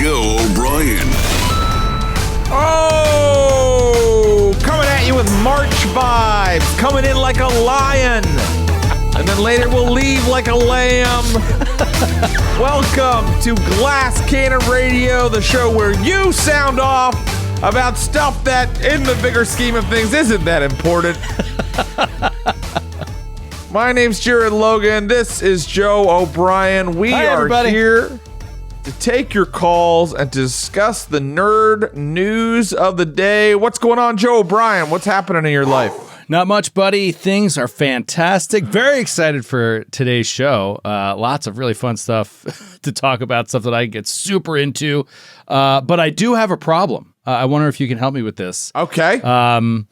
Joe O'Brien. Oh, coming at you with March vibes, coming in like a lion, and then later we'll leave like a lamb. Welcome to Glass Cannon Radio, the show where you sound off about stuff that, in the bigger scheme of things, isn't that important. My name's Jared Logan. This is Joe O'Brien. We are here to take your calls and to discuss the nerd news of the day. What's going on, Joe O'Brien? What's happening in your life? Not much, buddy. Things are fantastic. Very excited for today's show. Lots of really fun stuff to talk about, stuff that I get super into. But I do have a problem. I wonder if you can help me with this. Okay. And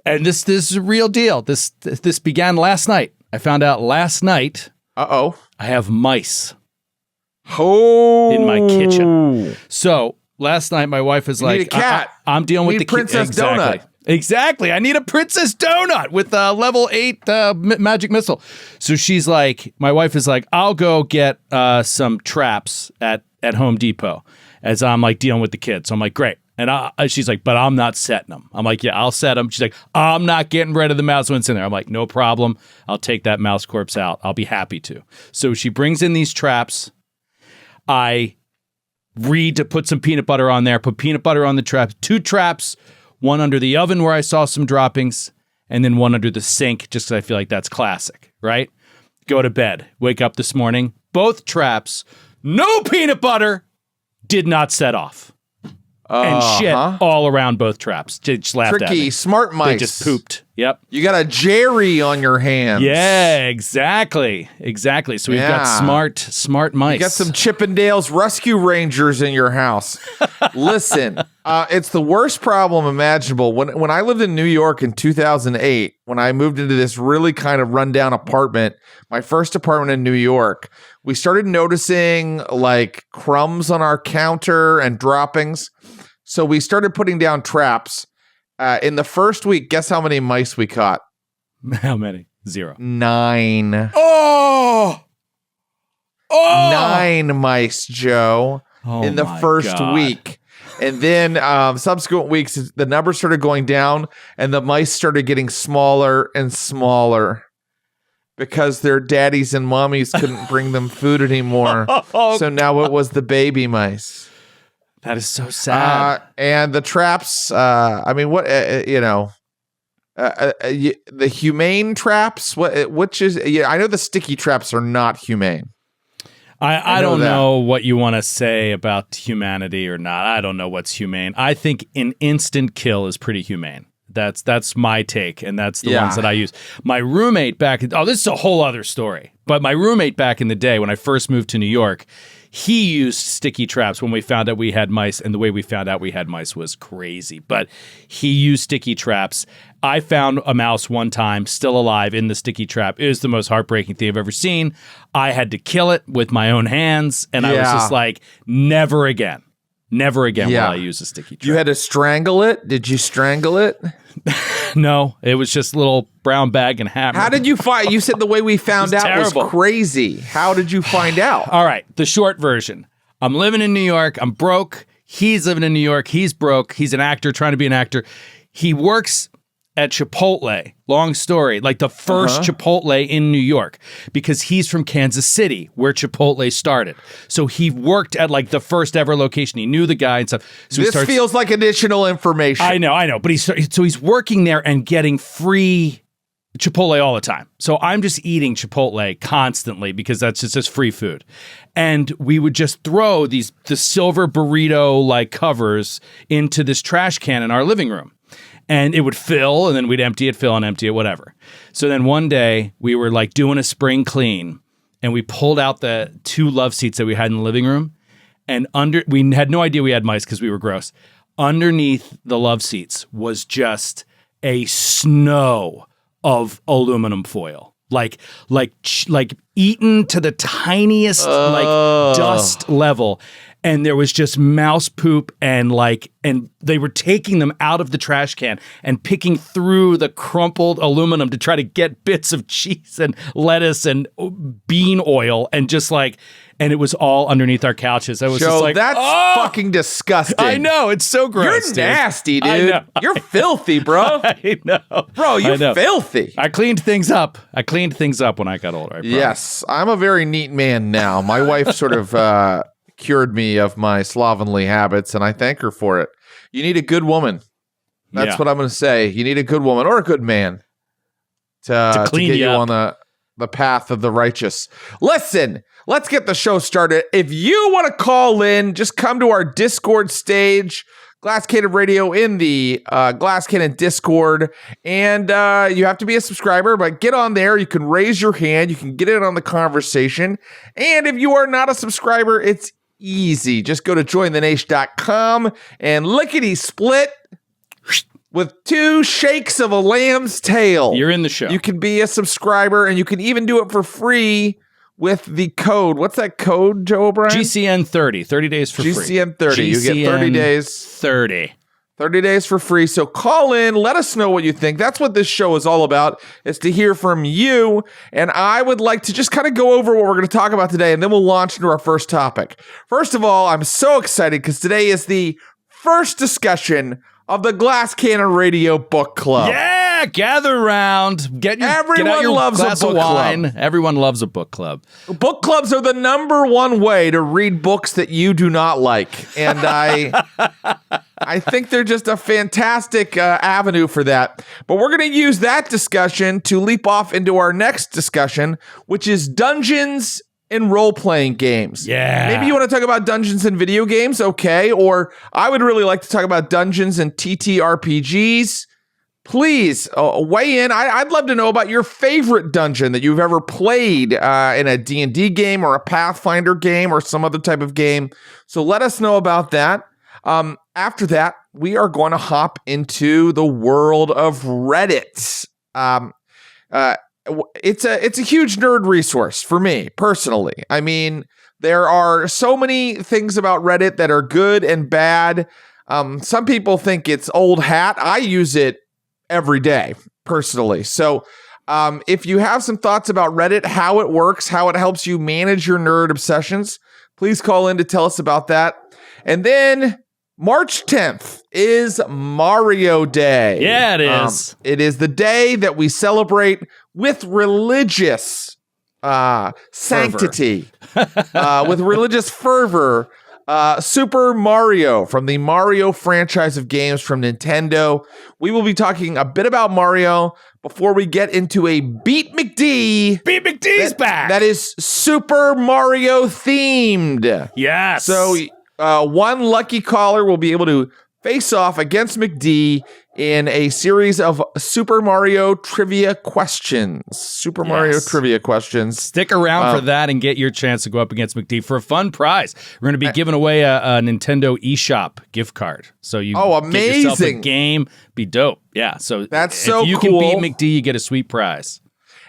this is a real deal. This began last night. I found out last night. I have mice. Oh. In my kitchen. So last night, my wife was like, need a cat. I'm dealing with the Princess Donut. Exactly. I need a Princess Donut with a level 8 magic missile. So she's like, my wife is like, I'll go get some traps at Home Depot as I'm like dealing with the kids. So I'm like, great. And she's like, but I'm not setting them. I'm like, yeah, I'll set them. She's like, I'm not getting rid of the mouse when it's in there. I'm like, no problem. I'll take that mouse corpse out. I'll be happy to. So she brings in these traps. I read to put some peanut butter on there, put peanut butter on the traps, 2 traps, one under the oven where I saw some droppings, and then one under the sink, just because I feel like that's classic, right? Go to bed, wake up this morning, both traps, no peanut butter, did not set off. And shit all around both traps. Just laughed at me. Tricky, smart mice. They just pooped. Yep. You got a Jerry on your hands. Yeah, exactly. So we've got smart mice. You got some Chippendales Rescue Rangers in your house. Listen, it's the worst problem imaginable. When I lived in New York in 2008, when I moved into this really kind of rundown apartment, my first apartment in New York, we started noticing like crumbs on our counter and droppings. So we started putting down traps. In the first week, guess how many mice we caught? How many? 0. 9. Oh! 9 mice, Joe, in the first week. And then subsequent weeks, the numbers started going down and the mice started getting smaller and smaller because their daddies and mommies couldn't bring them food anymore. So now it was the baby mice. That is so sad. And the traps, I mean, what, the humane traps, which is, I know the sticky traps are not humane. I don't know what you want to say about humanity or not. I don't know what's humane. I think an instant kill is pretty humane. That's my take, and that's the ones that I use. My roommate this is a whole other story, but my roommate back in the day when I first moved to New York, he used sticky traps when we found out we had mice, and the way we found out we had mice was crazy. But he used sticky traps. I found a mouse one time, still alive in the sticky trap. It was the most heartbreaking thing I've ever seen. I had to kill it with my own hands, and I was just like, never again. Never again will I use a sticky trap. You had to strangle it? Did you strangle it? No, it was just a little brown bag and hammer. How did you find? You said the way we found out terrible. Was crazy. How did you find out? All right, the short version. I'm living in New York. I'm broke. He's living in New York. He's broke. He's an actor trying to be an actor. He works at Chipotle. Long story. Like the first Chipotle in New York, because he's from Kansas City, where Chipotle started. So he worked at like the first ever location. He knew the guy and stuff. So this feels like additional information. I know. But he's working there and getting free Chipotle all the time. So I'm just eating Chipotle constantly because that's just free food. And we would just throw the silver burrito like covers into this trash can in our living room. And it would fill, and then we'd empty it, fill, and empty it, whatever. So then one day, we were like doing a spring clean, and we pulled out the 2 love seats that we had in the living room, and we had no idea we had mice because we were gross. Underneath the love seats was just a snow of aluminum foil, like eaten to the tiniest dust level. And there was just mouse poop and they were taking them out of the trash can and picking through the crumpled aluminum to try to get bits of cheese and lettuce and bean oil and and it was all underneath our couches. I was Joe, just like, that's fucking disgusting. I know, it's so gross. You're nasty, I dude. know. You're filthy, bro. I know. Bro, you're filthy. I cleaned things up. when I got older. I promise. Yes, I'm a very neat man now. My wife sort of cured me of my slovenly habits, and I thank her for it. You need a good woman. That's what I'm going to say. You need a good woman or a good man to get you on the path of the righteous. Listen, let's get the show started. If you want to call in, just come to our Discord stage, Glass Cannon Radio in the Glass Cannon Discord. And you have to be a subscriber, but get on there. You can raise your hand. You can get in on the conversation. And if you are not a subscriber, it's easy. Just go to jointhenaish.com and lickety-split. With 2 shakes of a lamb's tail. You're in the show. You can be a subscriber, and you can even do it for free with the code. What's that code, Joe O'Brien? GCN 30. 30 days for free. GCN 30. You get 30 days. 30. 30 days for free. So call in. Let us know what you think. That's what this show is all about, is to hear from you. And I would like to just kind of go over what we're going to talk about today, and then we'll launch into our first topic. First of all, I'm so excited because today is the first discussion of the Glass Cannon Radio Book Club. Yeah, gather around. Get out your loves glass a book of wine. club. Everyone loves a book club. Book clubs are the number one way to read books that you do not like. And I think they're just a fantastic avenue for that. But we're going to use that discussion to leap off into our next discussion, which is Dungeons in role-playing games. Yeah. Maybe you want to talk about dungeons in video games, okay? Or I would really like to talk about dungeons and TTRPGs. Please weigh in. I'd love to know about your favorite dungeon that you've ever played in a D&D game or a Pathfinder game or some other type of game. So let us know about that. After that, we are going to hop into the world of Reddit. It's a huge nerd resource for me personally. I mean, there are so many things about Reddit that are good and bad. Some people think it's old hat. I use it every day personally. So if you have some thoughts about Reddit, how it works, how it helps you manage your nerd obsessions, please call in to tell us about that. And then March 10th is Mario Day. Yeah, it is. It is the day that we celebrate with religious sanctity, with religious fervor, Super Mario from the Mario franchise of games from Nintendo. We will be talking a bit about Mario before we get into a Beat McD. Beat McD's back. That is Super Mario themed. Yes. So one lucky caller will be able to face off against McD in a series of Super Mario trivia questions. Mario trivia questions. Stick around for that and get your chance to go up against McD for a fun prize. We're going to be giving away a Nintendo eShop gift card. So you amazing. Get yourself a game. Be dope. Yeah. So that's so if you cool. can beat McD, you get a sweet prize.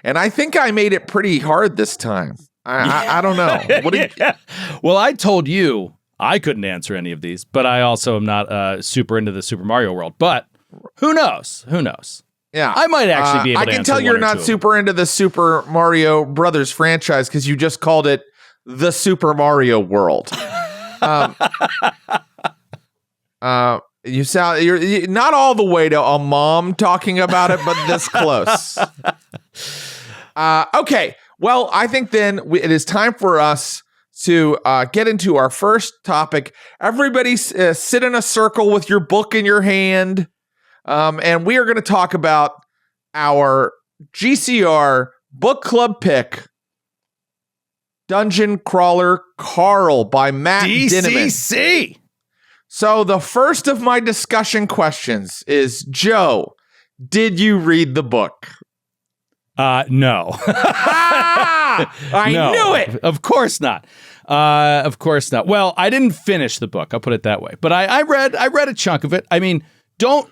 And I think I made it pretty hard this time. I don't know. Well, I told you I couldn't answer any of these, but I also am not super into the Super Mario world. But who knows? Who knows? Yeah. I might actually be able to answer I can tell you're not super into the Super Mario Brothers franchise because you just called it the Super Mario world. You're not all the way to a mom talking about it, but this close. Okay. Well, I think then it is time for us to get into our first topic. Everybody sit in a circle with your book in your hand. And we are going to talk about our GCR book club pick, Dungeon Crawler Carl by Matt Dinniman. DCC. So the first of my discussion questions is, Joe, did you read the book? No. I knew it. Of course not. Of course not. Well, I didn't finish the book. I'll put it that way. But I read a chunk of it. I mean, don't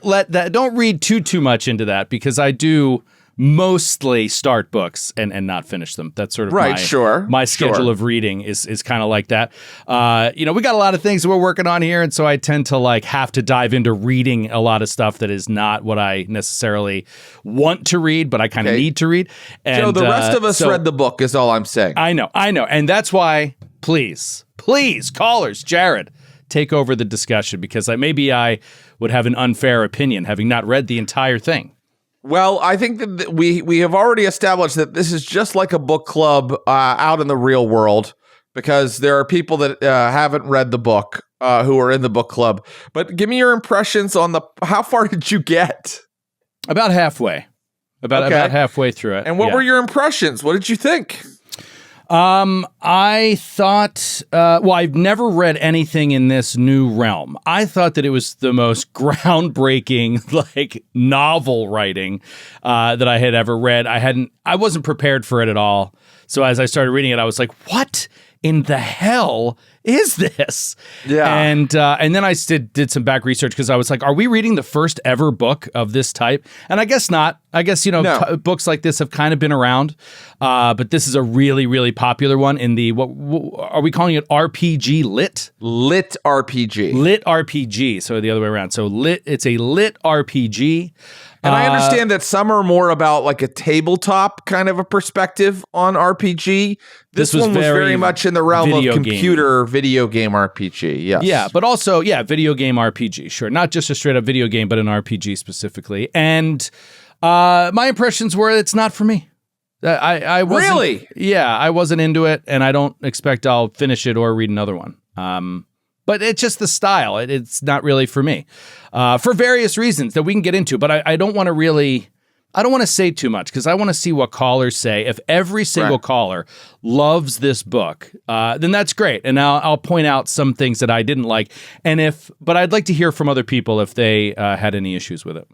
read too much into that because I do mostly start books and not finish them. That's sort of my schedule of reading is kind of like that. We got a lot of things that we're working on here, and so I tend to like have to dive into reading a lot of stuff that is not what I necessarily want to read, but I kind of need to read. And, Joe, the rest of us read the book is all I'm saying. I know. And that's why, please, callers, Jared, take over the discussion, because maybe I would have an unfair opinion having not read the entire thing. Well, I think that we have already established that this is just like a book club out in the real world, because there are people that haven't read the book who are in the book club. But give me your impressions on how far did you get? About halfway. About halfway through it. And what were your impressions? What did you think? I thought, I've never read anything in this new realm. I thought that it was the most groundbreaking, like, novel writing, that I had ever read. I wasn't prepared for it at all. So as I started reading it, I was like, what in the hell is this? Yeah. And then I did some back research, because I was like, are we reading the first ever book of this type? And I guess not. I guess, books like this have kind of been around. But this is a really, really popular one in the, what are we calling it? RPG lit? Lit RPG. Lit RPG. So the other way around. So it's a lit RPG. And I understand that some are more about like a tabletop kind of a perspective on RPG. This one was very much in the realm of computer video game RPG. Yes. Yeah, but also, video game RPG. Sure. Not just a straight up video game, but an RPG specifically. And my impressions were it's not for me. I wasn't, really? Yeah, I wasn't into it, and I don't expect I'll finish it or read another one. But it's just the style. It's not really for me, for various reasons that we can get into. But I don't want to say too much, because I want to see what callers say. If every single caller loves this book, then that's great. And I'll point out some things that I didn't like. But I'd like to hear from other people if they had any issues with it.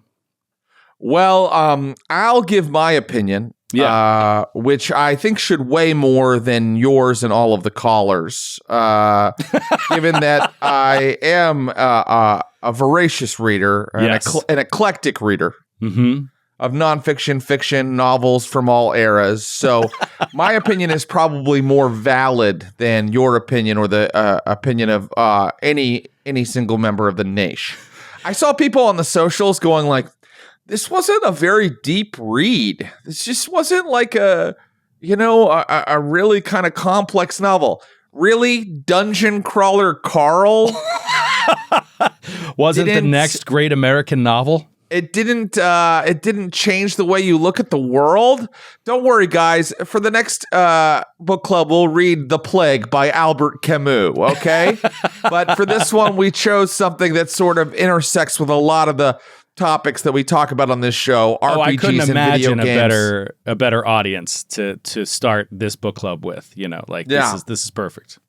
Well, I'll give my opinion. Yeah. Which I think should weigh more than yours and all of the callers, given that I am a voracious reader, an eclectic reader of nonfiction, fiction, novels from all eras. So my opinion is probably more valid than your opinion or the opinion of any single member of the Naish. I saw people on the socials going like, this wasn't a very deep read. This just wasn't like a really kind of complex novel. Really, Dungeon Crawler Carl? Wasn't the next great American novel? It didn't change the way you look at the world. Don't worry, guys. For the next book club, we'll read The Plague by Albert Camus, okay? But for this one, we chose something that sort of intersects with a lot of the topics that we talk about on this show, RPGs I couldn't and imagine video games. a better audience to start this book club with. This is perfect.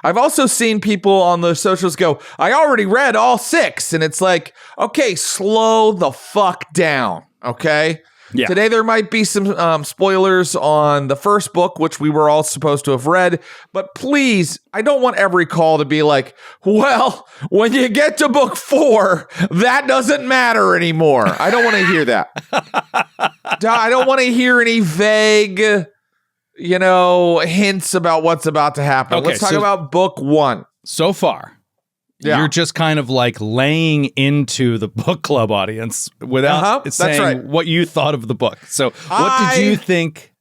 I've also seen people on the socials go, I already read all 6, and it's like, okay, slow the fuck down, okay? Yeah. Today there might be some spoilers on the first book, which we were all supposed to have read, but please, I don't want every call to be like, well, when you get to book 4, that doesn't matter anymore. I don't want to hear that. I don't want to hear any vague, hints about what's about to happen. Okay, let's talk about book 1. So far. Yeah. You're just kind of like laying into the book club audience without saying what you thought of the book. So what did you think?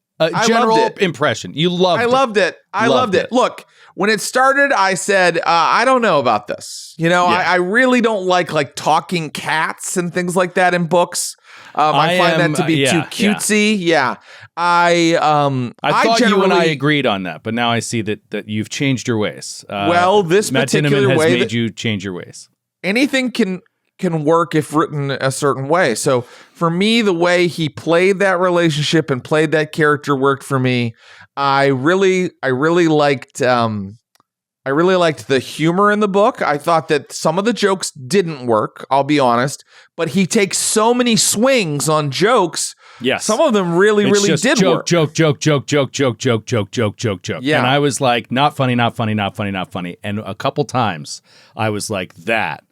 General impression. You loved it. I loved it. Look, when it started, I said, I don't know about this. I really don't like talking cats and things like that in books. I find that to be too cutesy. Yeah. I thought you and I agreed on that, but now I see that you've changed your ways. This Matt particular Tinneman has way made you change your ways. Anything can work if written a certain way. So for me, the way he played that relationship and played that character worked for me. I really liked the humor in the book. I thought that some of the jokes didn't work, I'll be honest, but he takes so many swings on jokes. Yes. Some of them really did work. Joke. Yeah. And I was like, not funny. And a couple times I was like, that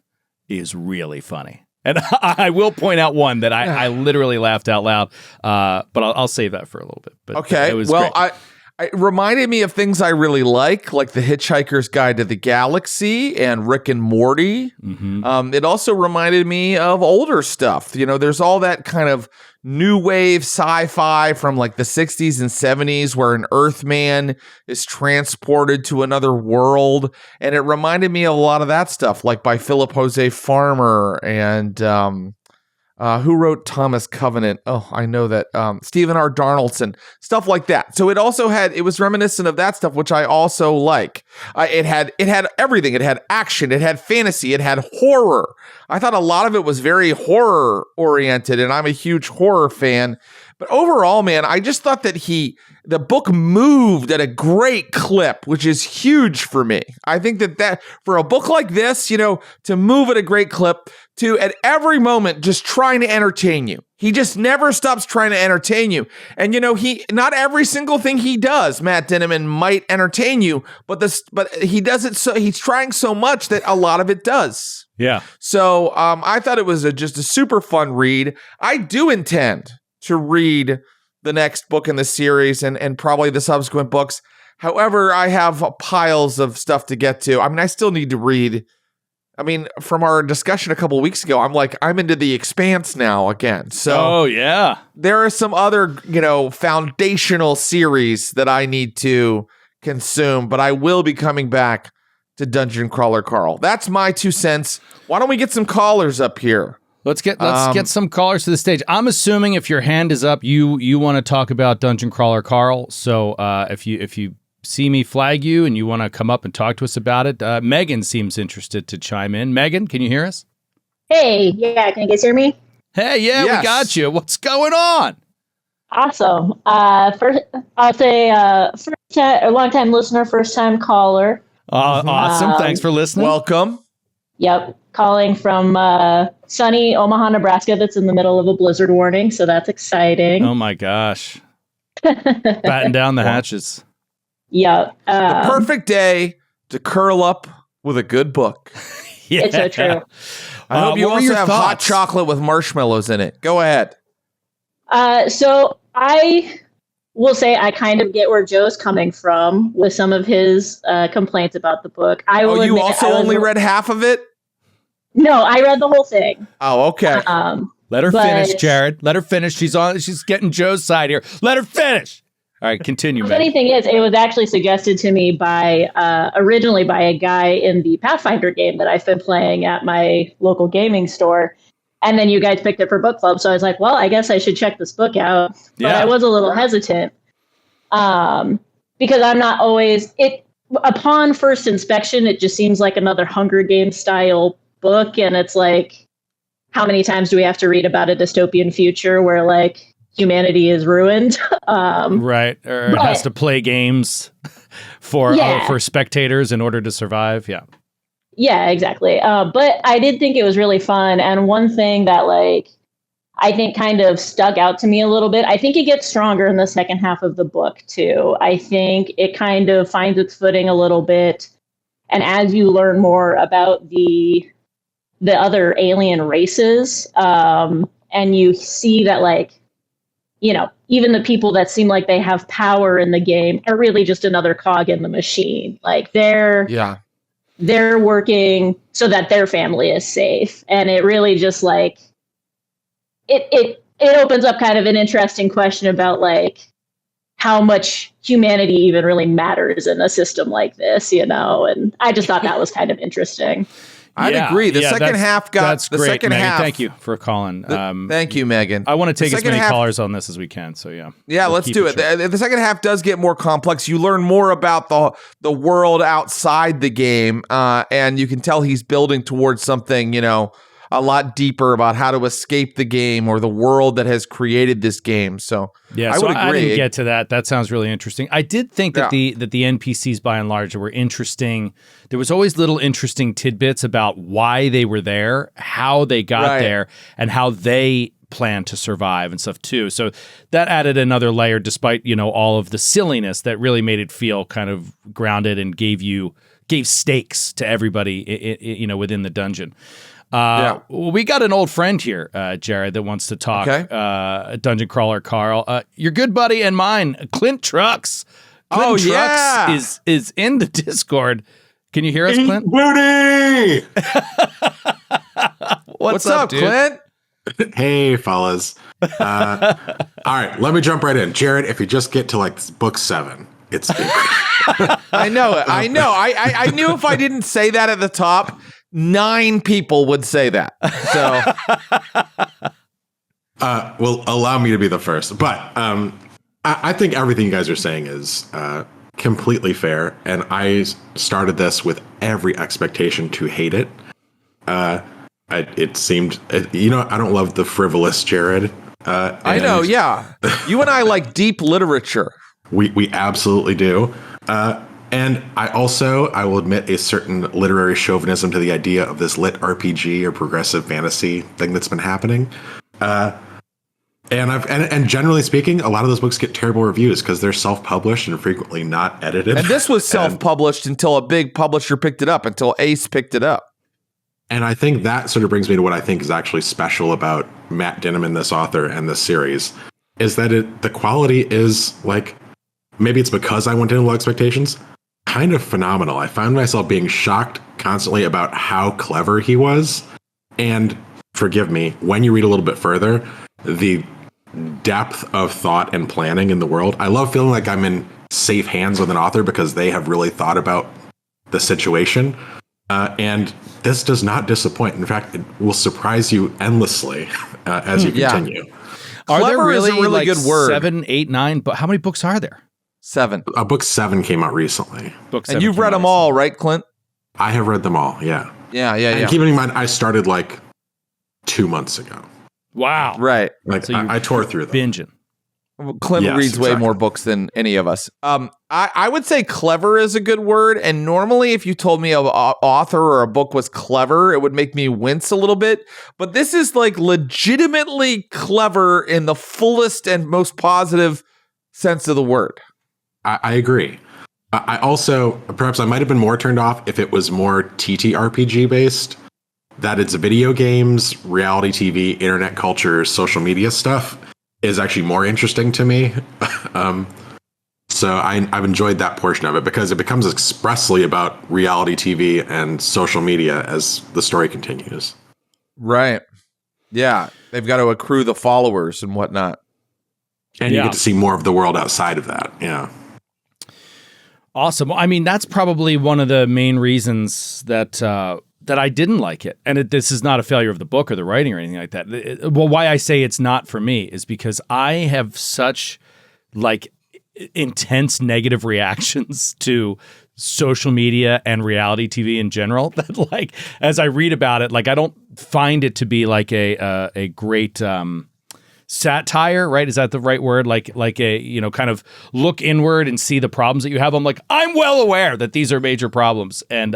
is really funny. And I will point out one that I literally laughed out loud, but I'll save that for a little bit. But okay. it was Well, great. it reminded me of things I really like The Hitchhiker's Guide to the Galaxy and Rick and Morty. Mm-hmm. It also reminded me of older stuff. There's all that kind of new wave sci-fi from like the 60s and 70s where an Earthman is transported to another world. And it reminded me of a lot of that stuff, like by Philip Jose Farmer and who wrote Thomas Covenant? Oh, I know that. Stephen R. Darnellson, stuff like that. So it was reminiscent of that stuff, which I also like. It had everything. It had action. It had fantasy. It had horror. I thought a lot of it was very horror oriented, and I'm a huge horror fan. But overall, man, I just thought that the book moved at a great clip, which is huge for me. I think that for a book like this, to move at a great clip, to at every moment just trying to entertain you. He just never stops trying to entertain you. And not every single thing he does, Matt Dinniman, might entertain you, but he does it so he's trying so much that a lot of it does. Yeah. So I thought it was just a super fun read. I do intend to read the next book in the series and probably the subsequent books. However, I have piles of stuff to get to. I still need to read. From our discussion a couple of weeks ago, I'm into The Expanse now again. So there are some other, foundational series that I need to consume, but I will be coming back to Dungeon Crawler Carl. That's my 2 cents. Why don't we get some callers up here? Let's get some callers to the stage. I'm assuming if your hand is up, you want to talk about Dungeon Crawler Carl. So if you see me flag you and you want to come up and talk to us about it, Megan seems interested to chime in. Megan, can you hear us? Hey, yeah, can you guys hear me? Hey, yeah, yes. We got you. What's going on? Awesome. First, I'll say a long-time listener, first-time caller. Awesome. Thanks for listening. Welcome. Yep. Calling from sunny Omaha, Nebraska that's in the middle of a blizzard warning, so that's exciting. Oh, my gosh. Batten down the hatches. Yep. The perfect day to curl up with a good book. Yeah. It's so true. I hope you also have hot chocolate with marshmallows in it. Go ahead. So I will say I kind of get where Joe's coming from with some of his complaints about the book. You also only read half of it? No, I read the whole thing. Oh, okay. Let her finish, Jared. Let her finish. She's getting Joe's side here. Let her finish. All right, continue. The funny thing is, it was actually suggested to me originally by a guy in the Pathfinder game that I've been playing at my local gaming store. And then you guys picked it for book club. So I was like, well, I guess I should check this book out. But I was a little hesitant because I'm not always upon first inspection, it just seems like another Hunger Games style book. And it's like, how many times do we have to read about a dystopian future where like humanity is ruined? Right. Or it has to play games for spectators in order to survive. Yeah. Yeah, exactly. But I did think it was really fun. And one thing that I think kind of stuck out to me a little bit, I think it gets stronger in the second half of the book too. I think it kind of finds its footing a little bit. And as you learn more about the other alien races, and you see that even the people that seem like they have power in the game are really just another cog in the machine. Like they're working so that their family is safe. And it really just it opens up kind of an interesting question about how much humanity even really matters in a system like this, and I just thought that was kind of interesting. I'd agree. The second half got that's the great, second Megan. half. Thank you for calling. Thank you, Megan. I want to take as many callers on this as we can. So let's do it. The second half does get more complex. You learn more about the world outside the game, and you can tell he's building towards something, a lot deeper about how to escape the game or the world that has created this game. So I would agree. I didn't get to that. That sounds really interesting. I did think that the NPCs by and large were interesting. There was always little interesting tidbits about why they were there, how they got there, and how they plan to survive and stuff too. So that added another layer, despite all of the silliness that really made it feel kind of grounded and gave you gave stakes to everybody, within the dungeon. We got an old friend here, Jared, that wants to talk. Okay. Dungeon Crawler Carl. Your good buddy and mine, Clint Trucks. Clint Trucks is in the Discord. Can you hear us, Clint? Booty! What's up, dude? Clint? Hey, fellas. All right, let me jump right in. Jared, if you just get to like book 7, it's I know it. I know. I knew if I didn't say that at the top, 9 people would say that. So, well, allow me to be the first. But I think everything you guys are saying is completely fair. And I started this with every expectation to hate it. It seemed, I don't love the frivolous Jared. I know, yeah. You and I like deep literature. We absolutely do. And I will admit a certain literary chauvinism to the idea of this lit RPG or progressive fantasy thing that's been happening. And generally speaking, a lot of those books get terrible reviews because they're self-published and frequently not edited. And this was self-published until a big publisher picked it up, until Ace picked it up. And I think that sort of brings me to what I think is actually special about Matt Dinniman, this author, and this series, is that the quality is like, maybe it's because I went in with low expectations, kind of phenomenal. I found myself being shocked constantly about how clever he was. And forgive me, when you read a little bit further, the depth of thought and planning in the world. I love feeling like I'm in safe hands with an author because they have really thought about the situation. And this does not disappoint. In fact, it will surprise you endlessly as you continue. Are there really, is a really good word. 7, 8, 9? But how many books are there? 7. Book 7 came out recently. And you've read them all, right, Clint? I have read them all, yeah. Yeah. And keeping in mind, I started like 2 months ago. Wow. Right. Like so I tore through them. Binging. Clint reads way more books than any of us. I would say clever is a good word. And normally if you told me an author or a book was clever, it would make me wince a little bit. But this is like legitimately clever in the fullest and most positive sense of the word. I agree. I also, perhaps I might have been more turned off if it was more TTRPG based. That it's video games, reality TV, internet culture, social media stuff is actually more interesting to me. So I've enjoyed that portion of it because it becomes expressly about reality TV and social media as the story continues. Right. Yeah. They've got to accrue the followers and whatnot. And you get to see more of the world outside of that. Yeah. Awesome. I mean, that's probably one of the main reasons that I didn't like it. And this is not a failure of the book or the writing or anything like that. Why I say it's not for me is because I have such like intense negative reactions to social media and reality TV in general that like, as I read about it, like I don't find it to be like a great satire, right? Is that the right word? Like a, kind of look inward and see the problems that you have. I'm like, I'm well aware that these are major problems. And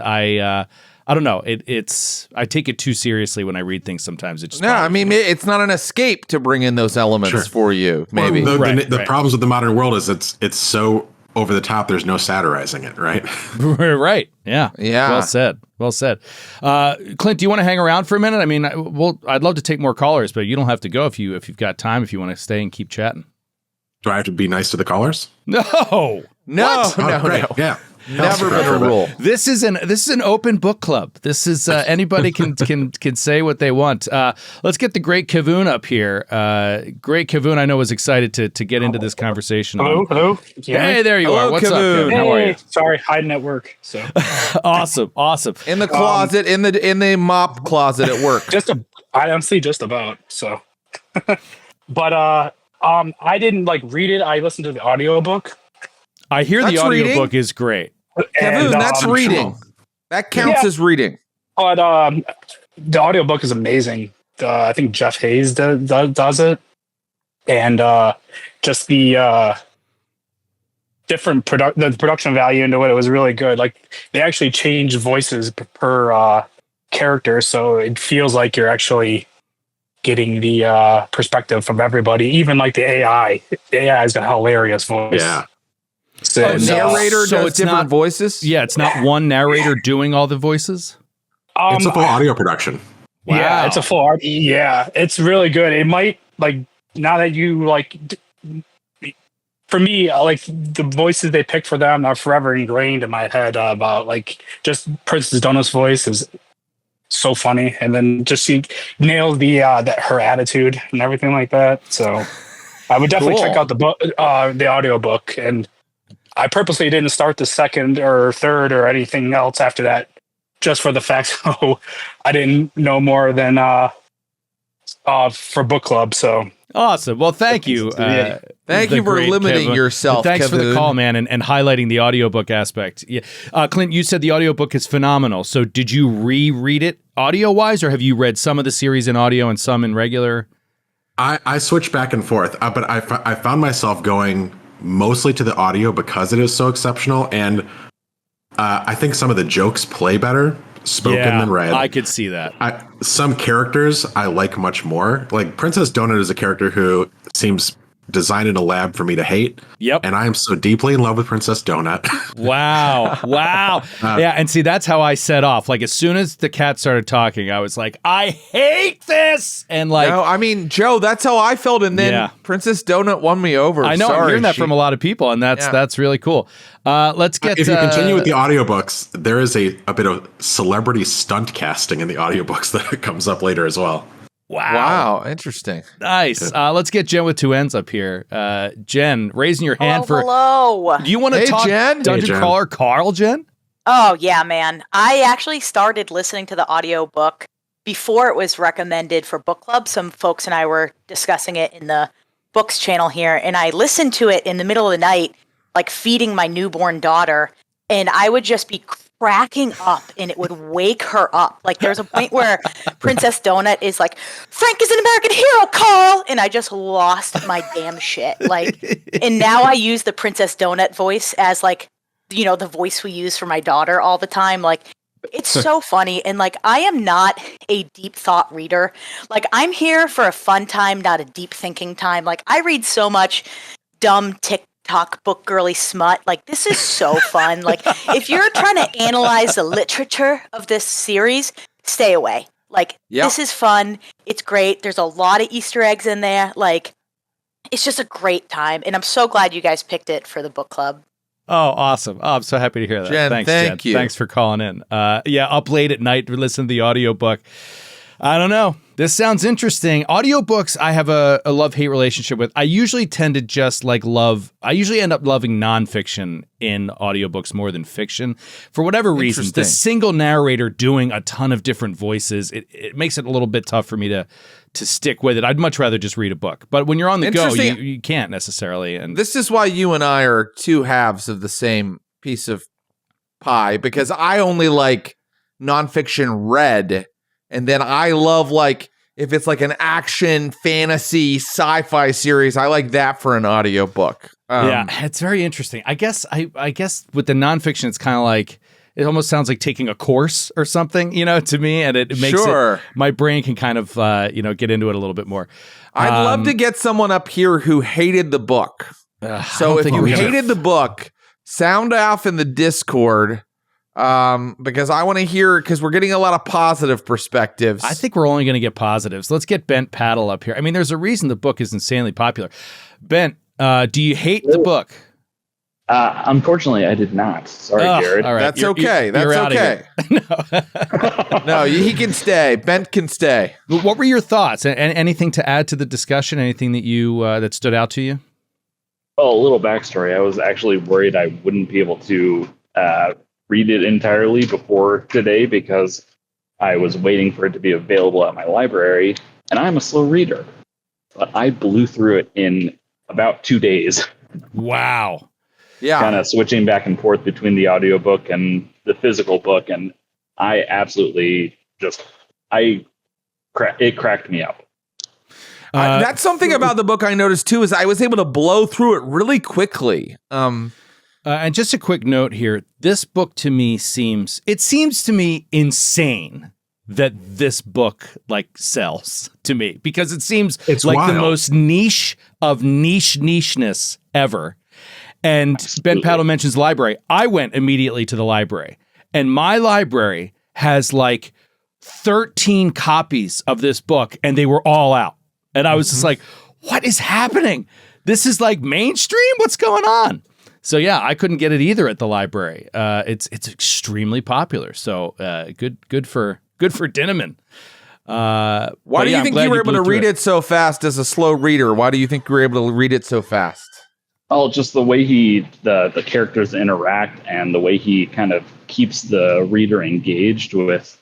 I don't know. I take it too seriously when I read things sometimes. It's it's not an escape to bring in those elements for you, maybe. Well, the problems with the modern world is it's so over the top, there's no satirizing it, right? Right. Yeah. Yeah. Well said. Clint, do you want to hang around for a minute? I mean, I'd love to take more callers, but you don't have to go if you've got time, if you want to stay and keep chatting. Do I have to be nice to the callers? No. No. Yeah. Never been a rule. This is an open book club. This is anybody can say what they want. Let's get the Great Kavoon up here. Great Kavoon, I know, was excited to get into this conversation. Hello. Hey, there you are. What's Kavoon. up, Kavoon? How are you? Sorry, hiding at work. So awesome. In the closet, in the mop closet at work. I honestly just about so. But I didn't read it. I listened to the audiobook. I hear the audiobook is great. Kavoon, that's reading. That counts as reading. But the audiobook is amazing. I think Jeff Hayes does it. And just the different the production value into it was really good. Like they actually changed voices per character, so it feels like you're actually getting the perspective from everybody, even like the AI. The AI has got a hilarious voice. Yeah. A narrator So does it's different not- voices? Yeah, it's not one narrator doing all the voices. It's a full audio production. Yeah, Wow. it's a full art. Yeah, it's really good. It might like now that you like. For me, like the voices they picked for them are forever ingrained in my head about like just Princess Donut's voice is so funny, and then just she nailed the that her attitude and everything like that. So I would definitely check out the book, the audio book, and I purposely didn't start the second or third or anything else after that, just for the fact so I didn't know more than for book club. So Awesome. Well, thank you. Thank you for limiting yourself. Thanks for the Kevin. call, man, and highlighting the audiobook aspect. Yeah. Clint, you said the audiobook is phenomenal. So did you reread it audio-wise, or have you read some of the series in audio and some in regular? I switch back and forth, but I found myself going mostly to the audio because it is so exceptional, and I think some of the jokes play better spoken than read. I could see that. Some characters I like much more. Like Princess Donut is a character who seems designed in a lab for me to hate. Yep. And I am so deeply in love with Princess Donut. Wow. Yeah, and see, that's how I set off. Like, as soon as the cat started talking, I was like, I hate this! And like... No, I mean, Joe, that's how I felt, and then Princess Donut won me over. I know, I'm hearing that from a lot of people, and that's really cool. Let's get... If you continue with the audiobooks, there is a bit of celebrity stunt casting in the audiobooks that comes up later as well. Wow, interesting. Nice. Let's get Jen with two N's up here. Jen, raising your hand for... Hello. Do you want to talk Jen? Dungeon Jen. Crawler Carl, Jen? Oh, yeah, man. I actually started listening to the audiobook before it was recommended for book club. Some folks and I were discussing it in the books channel here, and I listened to it in the middle of the night, like feeding my newborn daughter, and I would just be cracking up, and it would wake her up. Like, there's a point where Princess Donut is like, Frank is an American hero, Carl! And I just lost my damn shit. Like, and now I use the Princess Donut voice as, like, you know, the voice we use for my daughter all the time. Like, it's so funny. And, like, I am not a deep thought reader. Like, I'm here for a fun time, not a deep thinking time. Like, I read so much dumb TikTok book girly smut. Like, this is so fun. Like, if you're trying to analyze the literature of this series, stay away. Like, this is fun. It's great. There's a lot of Easter eggs in there. Like, it's just a great time. And I'm so glad you guys picked it for the book club. Oh, awesome. Oh, I'm so happy to hear that. Jen, Thanks, thank Jen. you. Thanks for calling in. Up late at night to listen to the audiobook. I don't know. This sounds interesting. Audiobooks, I have a love-hate relationship with. I usually tend to just I usually end up loving nonfiction in audiobooks more than fiction. For whatever reason, the single narrator doing a ton of different voices, it makes it a little bit tough for me to stick with it. I'd much rather just read a book. But when you're on the go, you can't necessarily. And this is why you and I are two halves of the same piece of pie, because I only like nonfiction read. And then I love, like, if it's like an action, fantasy, sci-fi series, I like that for an audiobook. Yeah, it's very interesting. I guess with the nonfiction, it's kind of like, it almost sounds like taking a course or something, to me. And it makes my brain can kind of, get into it a little bit more. I'd love to get someone up here who hated the book. So if you hated the book, sound off in the Discord. Because I want to hear, because we're getting a lot of positive perspectives. I think we're only going to get positives. Let's get Bent Paddle up here. I mean, there's a reason the book is insanely popular. Bent, do you hate the book? Unfortunately, I did not. Sorry, Jared. All right. That's okay. That's okay. No, he can stay. Bent can stay. What were your thoughts? Anything to add to the discussion? Anything that you that stood out to you? Oh, a little backstory. I was actually worried I wouldn't be able to read it entirely before today because I was waiting for it to be available at my library, and I'm a slow reader. But I blew through it in about 2 days. Wow. Yeah. Kind of switching back and forth between the audiobook and the physical book, and I absolutely it cracked me up. That's something about the book I noticed too, is I was able to blow through it really quickly. And just a quick note here. This book to me seems to me insane that this book sells to me, because it seems It's like wild. the most niche of nicheness ever. And Ben Absolutely. Paddle mentions library. I went immediately to the library, and my library has like 13 copies of this book, and they were all out. And I was just like, what is happening? This is like mainstream? What's going on? So yeah, I couldn't get it either at the library. It's extremely popular. So good for Dinneman. Why do you think you were able to read it so fast as a slow reader? Why do you think you were able to read it so fast? Oh, just the way the characters interact and the way he kind of keeps the reader engaged with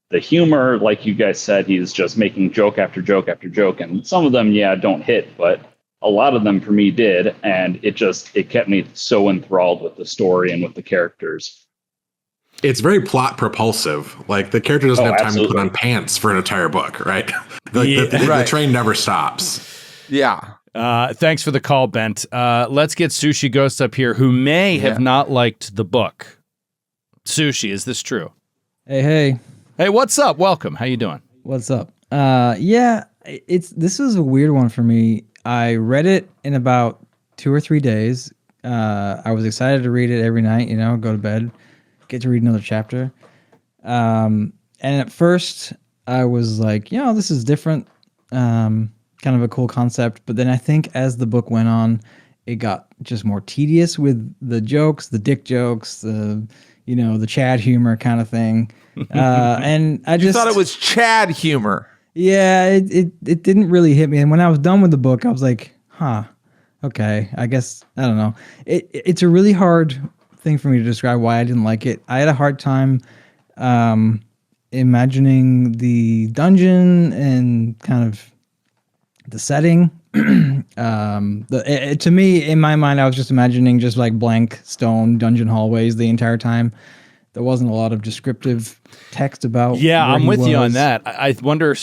the humor. Like you guys said, he's just making joke after joke after joke. And some of them, don't hit, but a lot of them for me did. And it kept me so enthralled with the story and with the characters. It's very plot propulsive. Like the character doesn't have time absolutely. to put on pants for an entire book, right? The train never stops. Yeah. Thanks for the call, Bent. Let's get Sushi Ghost up here, who may have not liked the book. Sushi, is this true? Hey, what's up? Welcome. How you doing? what's up? This was a weird one for me. I read it in about 2 or 3 days. I was excited to read it every night. Go to bed, get to read another chapter. And at first, I was like, this is different. Kind of a cool concept, but then I think as the book went on, it got just more tedious with the jokes, the dick jokes, the Chad humor kind of thing. And I just thought it was Chad humor. Yeah, it didn't really hit me. And when I was done with the book, I was like, okay, I guess I don't know. It's a really hard thing for me to describe why I didn't like it. I had a hard time imagining the dungeon and kind of the setting. To me, in my mind, I was just imagining just like blank stone dungeon hallways the entire time. There wasn't a lot of descriptive text about. Yeah, where I'm he with you on was. that. I wonder,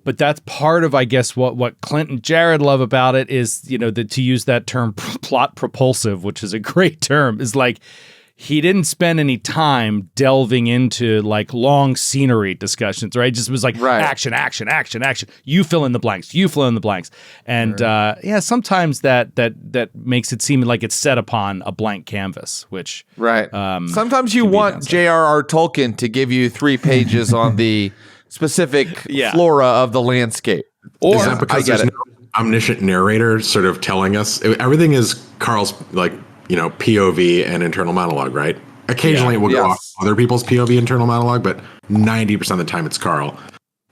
but that's part of, I guess, what Clint and Jared love about it is, to use that term plot propulsive, which is a great term, is like he didn't spend any time delving into like long scenery discussions, right? It just was like action, action, action, action. You fill in the blanks. You fill in the blanks. And sometimes that makes it seem like it's set upon a blank canvas, which Sometimes you want J.R.R. Tolkien to give you 3 pages on the specific flora of the landscape. Or is that because there's no omniscient narrator sort of telling us everything is Carl's POV and internal monologue, right? Occasionally it will go off other people's POV internal monologue, but 90% of the time it's Carl.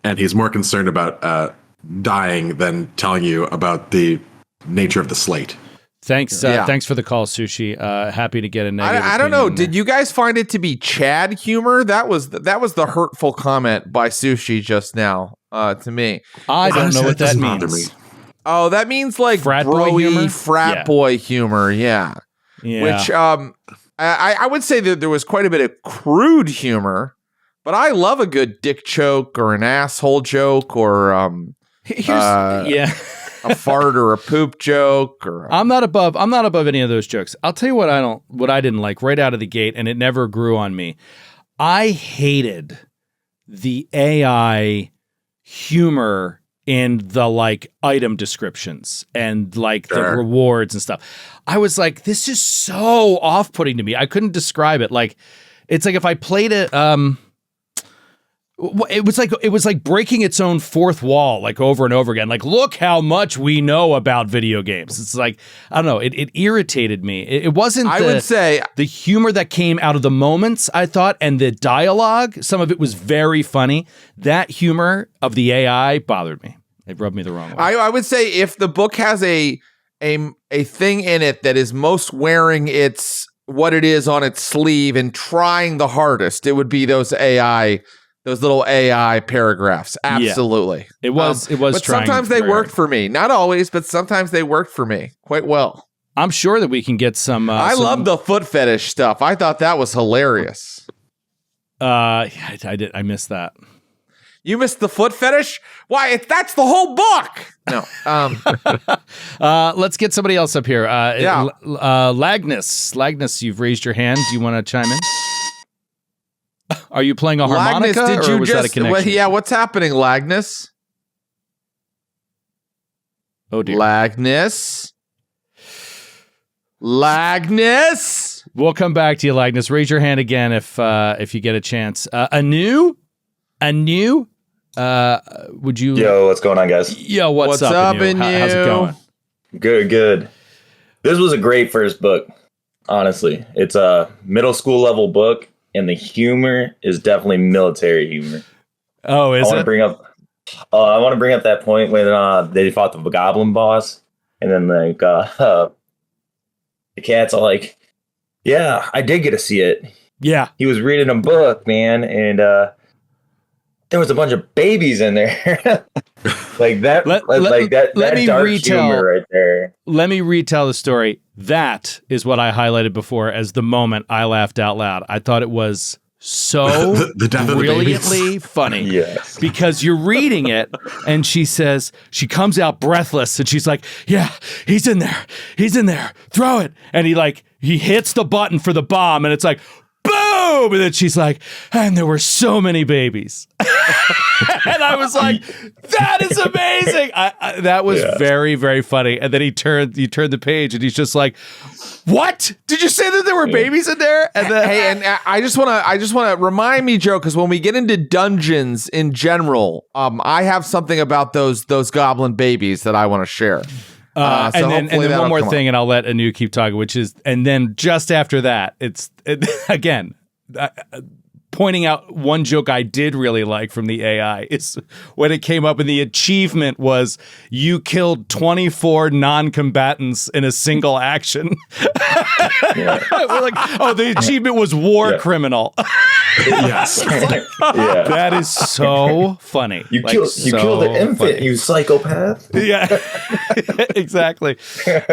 And he's more concerned about dying than telling you about the nature of the slate. Thanks for the call, Sushi. Happy to get a negative. I don't know. Did you guys find it to be Chad humor? That was the hurtful comment by Sushi just now to me. I don't know what that means. Oh, that means like frat boy humor? Frat boy humor. Yeah. Which I would say that there was quite a bit of crude humor, but I love a good dick joke or an asshole joke or a fart or a poop joke. Or I'm not above any of those jokes. I'll tell you what I didn't like right out of the gate, and it never grew on me. I hated the AI humor in the like item descriptions and like the rewards and stuff. I was like, this is so off-putting to me. I couldn't describe it. Like, it's like if I played it, it was like breaking its own fourth wall, like over and over again. Like, look how much we know about video games. It's like, I don't know. It irritated me. It wasn't. I would say the humor that came out of the moments, I thought, and the dialogue. Some of it was very funny. That humor of the AI bothered me. It rubbed me the wrong way. I would say if the book has a thing in it that is most wearing what it is on its sleeve and trying the hardest, it would be those little AI paragraphs. Absolutely. Yeah. It was but sometimes they worked for me. Not always, but sometimes they worked for me quite well. I'm sure that we can get some I love the foot fetish stuff. I thought that was hilarious. I missed that. You missed the foot fetish? Why, that's the whole book. No. Let's get somebody else up here. Lagnus, you've raised your hand. Do you want to chime in? Are you playing a harmonica, Lagnus, or was that a connection? What's happening, Lagnus? Oh, dear. Lagnus? Lagnus. We'll come back to you, Lagnus. Raise your hand again if you get a chance. Anu, would you? Yo, what's going on, guys? Yo, what's up, Anu? How's it going? Good. This was a great first book. Honestly, it's a middle school level book, and the humor is definitely military humor. Oh, is it? I want to bring up that point when they fought the goblin boss, and then like the cat's all like, "Yeah, I did get to see it. Yeah, he was reading a book, man, and there was a bunch of babies in there." Like that. Let me dark humor right there. Let me retell the story. That is what I highlighted before as the moment I laughed out loud. I thought it was so the death brilliantly funny. Yes. Because you're reading it and she says, she comes out breathless and she's like, yeah, he's in there, throw it. And he hits the button for the bomb and it's like, boom. And then she's like, and there were so many babies. And I was like, that is amazing. That was very, very funny. And then you turned the page and he's just like, what? Did you say that there were babies in there? And then, hey, and I just want to remind me, Joe, because when we get into dungeons in general, I have something about those goblin babies that I want to share. And then one more thing, and I'll let Anu keep talking, which is, and then just after that, again, pointing out one joke I did really like from the AI is when it came up and the achievement was you killed 24 non-combatants in a single action. We're like, oh, the achievement was war criminal. Yes. That is so funny. You killed an infant, you psychopath. Yeah, exactly.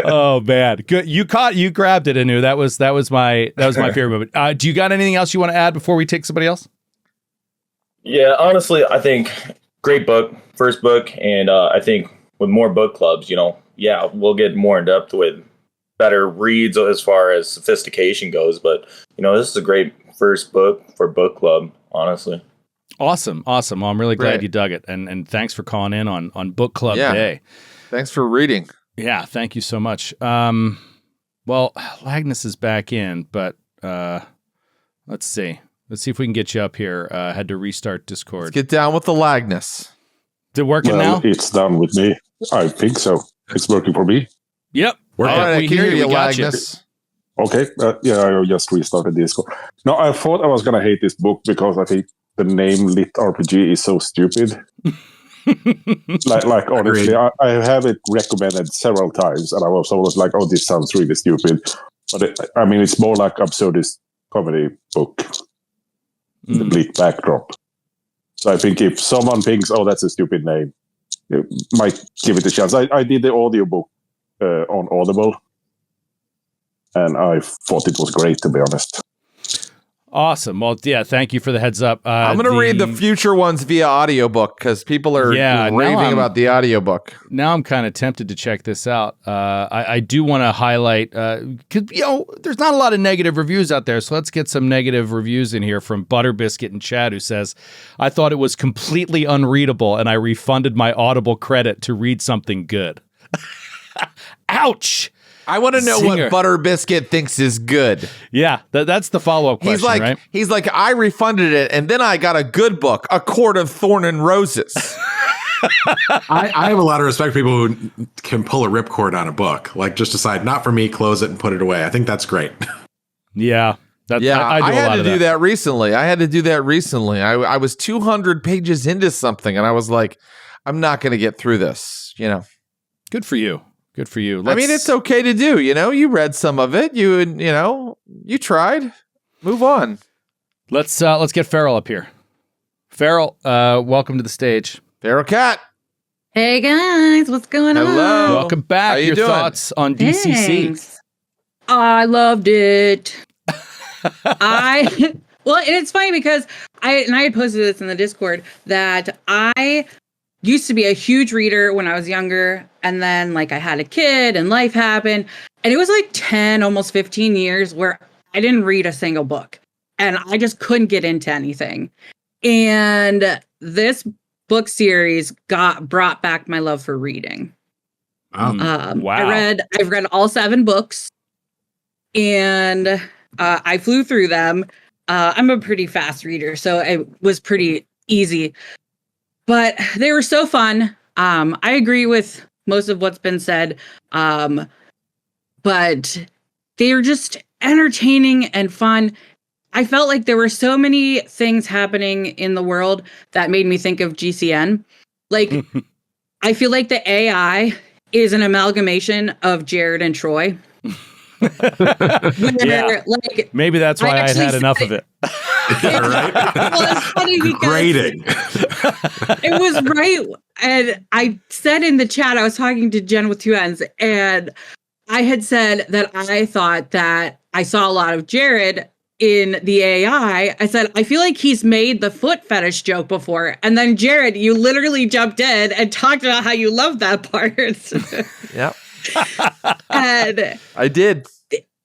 Oh man, good. You grabbed it, Anu. That was my favorite moment. Do you got anything else you want to add before we take somebody else? Yeah, honestly, I think great book, first book, and I think with more book clubs, we'll get more in depth with better reads as far as sophistication goes. But this is a great first book for book club, honestly. Awesome. Well, I'm really glad you dug it, and thanks for calling in on book club day. Thanks for reading. Yeah, thank you so much. Well, Lagnus is back in, but let's see if we can get you up here. Had to restart Discord. Let's get down with the Lagnus. Is it working now? It's done with me. I think so. It's working for me. Yep. All right, I can hear you, Lagnus. Okay. I just restarted Discord. No, I thought I was going to hate this book because I think the name Lit RPG is so stupid. like honestly, I have it recommended several times, and I was always like, "Oh, this sounds really stupid." But it's more like absurdist comedy book. The bleak backdrop. So I think if someone thinks, "Oh, that's a stupid name," you might give it a chance. I did the audiobook on Audible, and I thought it was great, to be honest. Awesome. Well, yeah, thank you for the heads up. I'm going to read the future ones via audiobook because people are raving about the audiobook. Now I'm kind of tempted to check this out. I do want to highlight, because there's not a lot of negative reviews out there, so let's get some negative reviews in here from Butterbiscuit in chat, who says, I thought it was completely unreadable and I refunded my Audible credit to read something good. Ouch! I want to know what Butterbiscuit thinks is good. Yeah, that's the follow-up question, right? He's like, I refunded it, and then I got a good book, A Court of Thorn and Roses. I have a lot of respect for people who can pull a ripcord on a book. Like, just decide, not for me, close it and put it away. I think that's great. Yeah. I had to do that recently. I was 200 pages into something, and I was like, I'm not going to get through this, Good for you. Good for you. It's okay to do, you read some of it. You tried. Move on. Let's get Farrell up here. Farrell, welcome to the stage. Farrell Cat. Hey guys, what's going on? Hello. Welcome back. How you Your doing? thoughts on DCC? Thanks. I loved it. And it's funny because I had posted this in the Discord that I used to be a huge reader when I was younger, and then I had a kid and life happened, and it was 10, almost 15 years where I didn't read a single book, and I just couldn't get into anything. And this book series brought back my love for reading. Wow. I've read all 7 books. and I flew through them. I'm a pretty fast reader, so it was pretty easy. But they were so fun. I agree with most of what's been said, but they were just entertaining and fun. I felt like there were so many things happening in the world that made me think of GCN. Like, I feel like the AI is an amalgamation of Jared and Troy. Yeah. Like, maybe that's why I'd had enough of it. Right? Well, it's funny because Grading. it was right. And I said in the chat, I was talking to Jen with two N's, and I had said that I thought that I saw a lot of Jared in the AI. I said, I feel like he's made the foot fetish joke before. And then Jared, you literally jumped in and talked about how you love that part. Yep. And I did.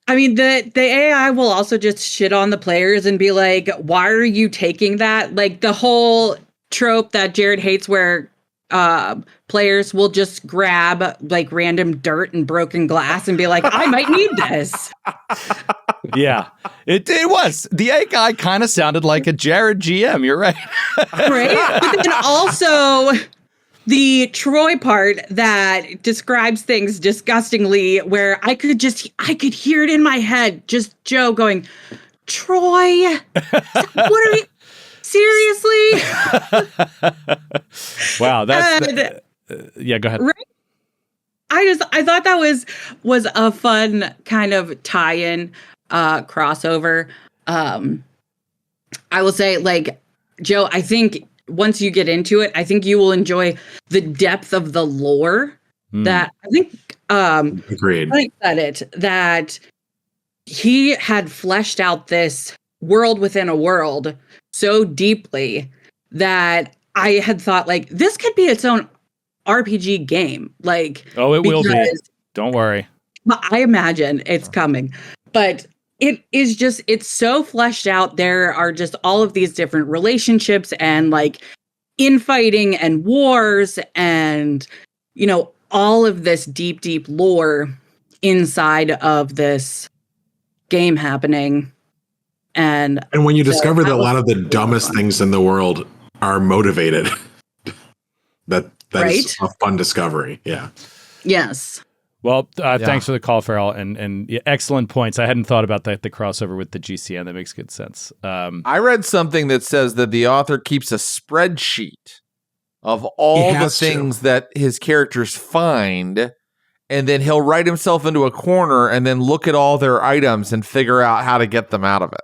I mean, the AI will also just shit on the players and be like, why are you taking that? Like the whole trope that Jared hates where players will just grab like random dirt and broken glass and be like, I might need this. Yeah, it was. The AI kind of sounded like a Jared GM. You're right. Right? But then also the Troy part that describes things disgustingly, where I could hear it in my head, just Joe going, Troy, what are you, seriously? Wow, that's yeah, go ahead. Right? I thought that was a fun kind of tie-in crossover. I will say, like, Joe, I think once you get into it, I think you will enjoy the depth of the lore that I think Agreed. I said it, that he had fleshed out this world within a world so deeply that I had thought, like, this could be its own RPG game. Like, oh, it will be. Don't worry. I imagine it's coming, but it is just, it's so fleshed out. There are just all of these different relationships and like infighting and wars and, you know, all of this deep, deep lore inside of this game happening. And when you discover that a lot of the dumbest things in the world are motivated, that right? is a fun discovery. Yeah. Yes. Well, thanks for the call, Farrell, and yeah, excellent points. I hadn't thought about the crossover with the GCN. That makes good sense. I read something that says that the author keeps a spreadsheet of all the things that his characters find, and then he'll write himself into a corner and then look at all their items and figure out how to get them out of it.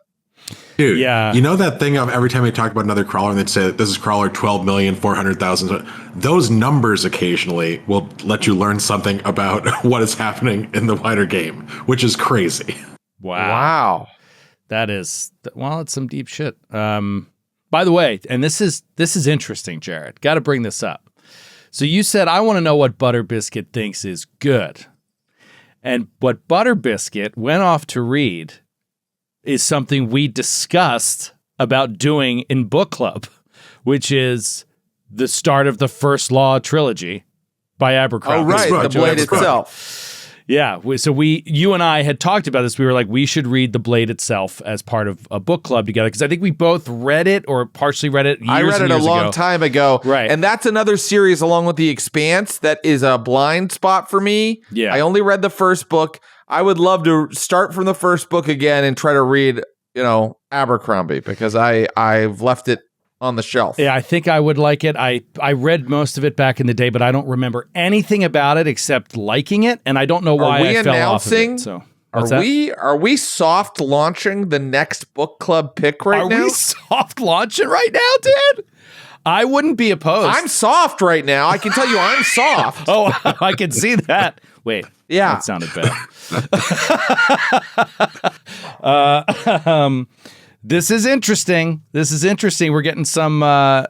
Dude, yeah. You know that thing of every time they talk about another crawler and they'd say, this is crawler 12,400,000. Those numbers occasionally will let you learn something about what is happening in the wider game, which is crazy. Wow. That is, well, it's some deep shit. By the way, and this is interesting, Jared. Got to bring this up. So you said, I want to know what Butter Biscuit thinks is good. And what Butter Biscuit went off to read is something we discussed about doing in book club, which is the start of the First Law trilogy by Abercrombie. Oh, right. The Blade itself. Yeah. So you and I had talked about this. We were like, we should read The Blade itself as part of a book club together. Because I think we both read it or partially read it years I read it a long time ago. Right. And that's another series along with The Expanse that is a blind spot for me. Yeah. I only read the first book. I would love to start from the first book again and try to read, Abercrombie, because I've left it on the shelf. Yeah, I think I would like it. I read most of it back in the day, but I don't remember anything about it except liking it, and I don't know why I fell off of it. So, are we soft launching the next book club pick right now? Are we soft launching right now, Dad? I wouldn't be opposed. I'm soft right now. I can tell you I'm soft. Oh, I can see that. Wait. Yeah. That sounded bad. This is interesting. We're getting some. I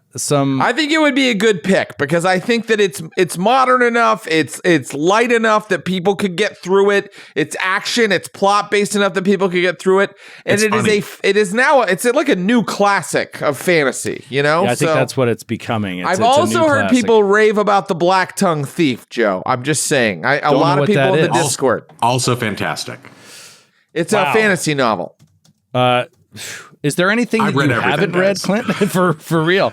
think it would be a good pick because I think that it's modern enough, it's light enough that people could get through it. It's action, it's plot based enough that people could get through it, and it's like a new classic of fantasy. Yeah, I think that's what it's becoming. I've also heard people rave about the Black Tongue Thief, Joe. I'm just saying. A lot of people in the Discord also fantastic. It's a fantasy novel. Is there anything that you haven't read, Clint? for real?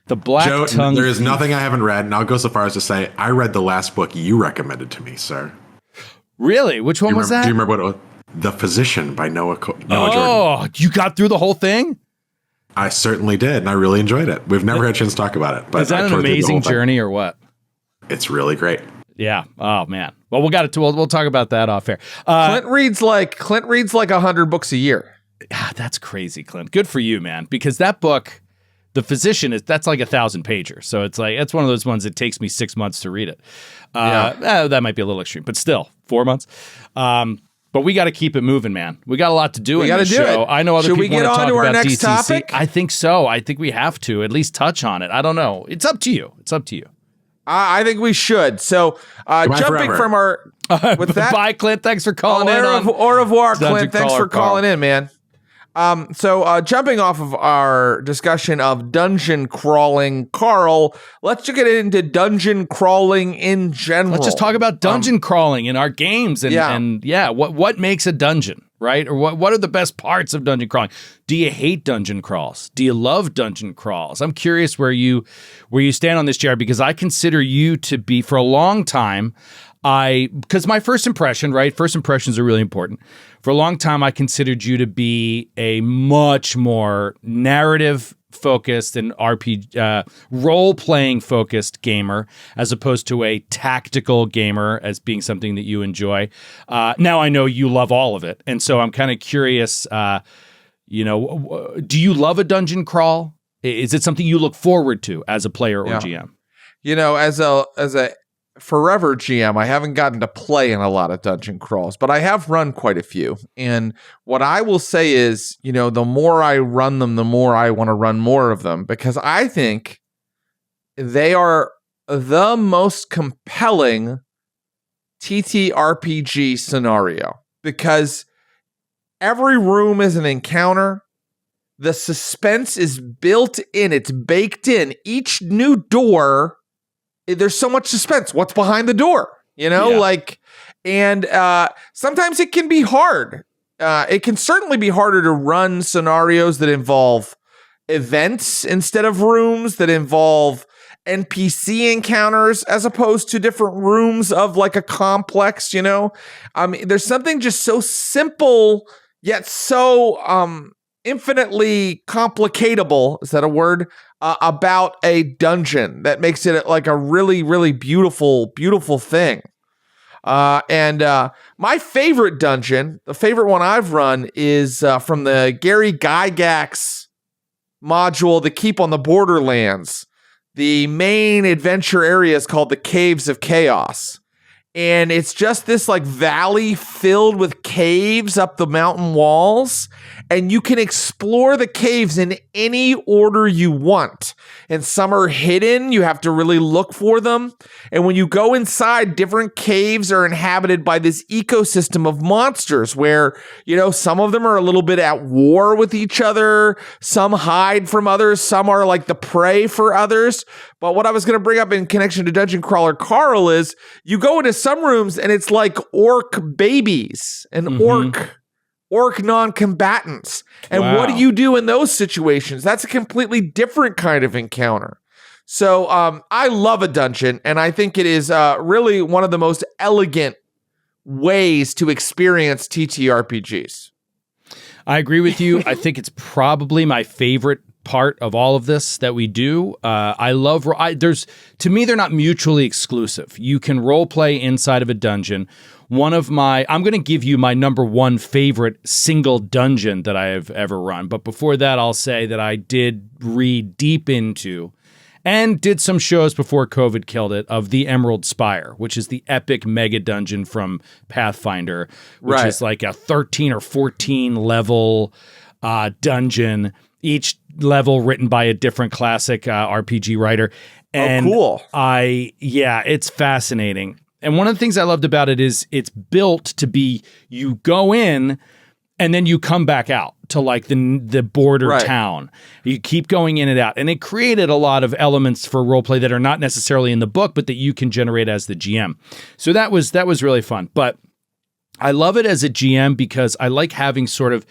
The Black Joe, Tongue. there is nothing I haven't read, and I'll go so far as to say I read the last book you recommended to me, sir. Really? Which one was that? Do you remember what it was? The Physician by Noah Jordan. Oh, you got through the whole thing? I certainly did, and I really enjoyed it. We've never had a chance to talk about it. But is that an amazing journey or what? It's really great. Yeah. Oh man. Well, we'll talk about that off air. Clint reads like 100 books a year. That's crazy, Clint. Good for you, man. Because that book, The Physician, that's like 1,000 pager. So it's one of those ones that takes me 6 months to read it. That might be a little extreme, but still 4 months. But we got to keep it moving, man. We got a lot to do in this show. I know other Should people we get want to on talk to our about next DCC. topic? I think so. I think we have to at least touch on it. I don't know. It's up to you. I think we should. So jumping from our with that, bye, Clint. Thanks for calling in. Au revoir, Dungeon Clint. Thanks Crawler for calling in, man. So jumping off of our discussion of dungeon crawling, Carl, let's get into dungeon crawling in general. Let's just talk about dungeon crawling in our games and what makes a dungeon, right? Or what are the best parts of dungeon crawling? Do you hate dungeon crawls? Do you love dungeon crawls? I'm curious where you stand on this, Jared, because I consider you to be, for a long time, because my first impressions are really important. For a long time, I considered you to be a much more narrative focused and RPG role playing focused gamer, as opposed to a tactical gamer as being something that you enjoy. Now I know you love all of it, and so I'm kind of curious. Do you love a dungeon crawl? Is it something you look forward to as a player or GM? As a forever GM, I haven't gotten to play in a lot of dungeon crawls, but I have run quite a few. And what I will say is, the more I run them, the more I want to run more of them, because I think they are the most compelling TTRPG scenario, because every room is an encounter. The suspense is built in. It's baked in. Each new door, there's so much suspense. What's behind the door? Sometimes it can be hard. It can certainly be harder to run scenarios that involve events instead of rooms, that involve NPC encounters as opposed to different rooms of like a complex, there's something just so simple yet so infinitely complicatable, is that a word, about a dungeon that makes it like a really, really beautiful thing. My favorite dungeon, the favorite one I've run, is from the Gary Gygax module, The Keep on the Borderlands. The main adventure area is called the Caves of Chaos. And it's just this like valley filled with caves up the mountain walls. And you can explore the caves in any order you want. And some are hidden. You have to really look for them. And when you go inside, different caves are inhabited by this ecosystem of monsters where, some of them are a little bit at war with each other. Some hide from others. Some are like the prey for others. But what I was going to bring up in connection to Dungeon Crawler Carl is you go into some rooms and it's like orc babies and orc non-combatants. And what do you do in those situations? That's a completely different kind of encounter. So I love a dungeon, and I think it is really one of the most elegant ways to experience TTRPGs. I agree with you. I think it's probably my favorite part of all of this that we do. To me, they're not mutually exclusive. You can role play inside of a dungeon. I'm going to give you my number one favorite single dungeon that I have ever run. But before that, I'll say that I did read deep into and did some shows before COVID killed it of the Emerald Spire, which is the epic mega dungeon from Pathfinder, which is like a 13 or 14 level dungeon, each level written by a different classic RPG writer. And cool. It's fascinating. And one of the things I loved about it is it's built to be, you go in and then you come back out to like the border town. You keep going in and out. And it created a lot of elements for roleplay that are not necessarily in the book, but that you can generate as the GM. So that was really fun. But I love it as a GM because I like having sort of,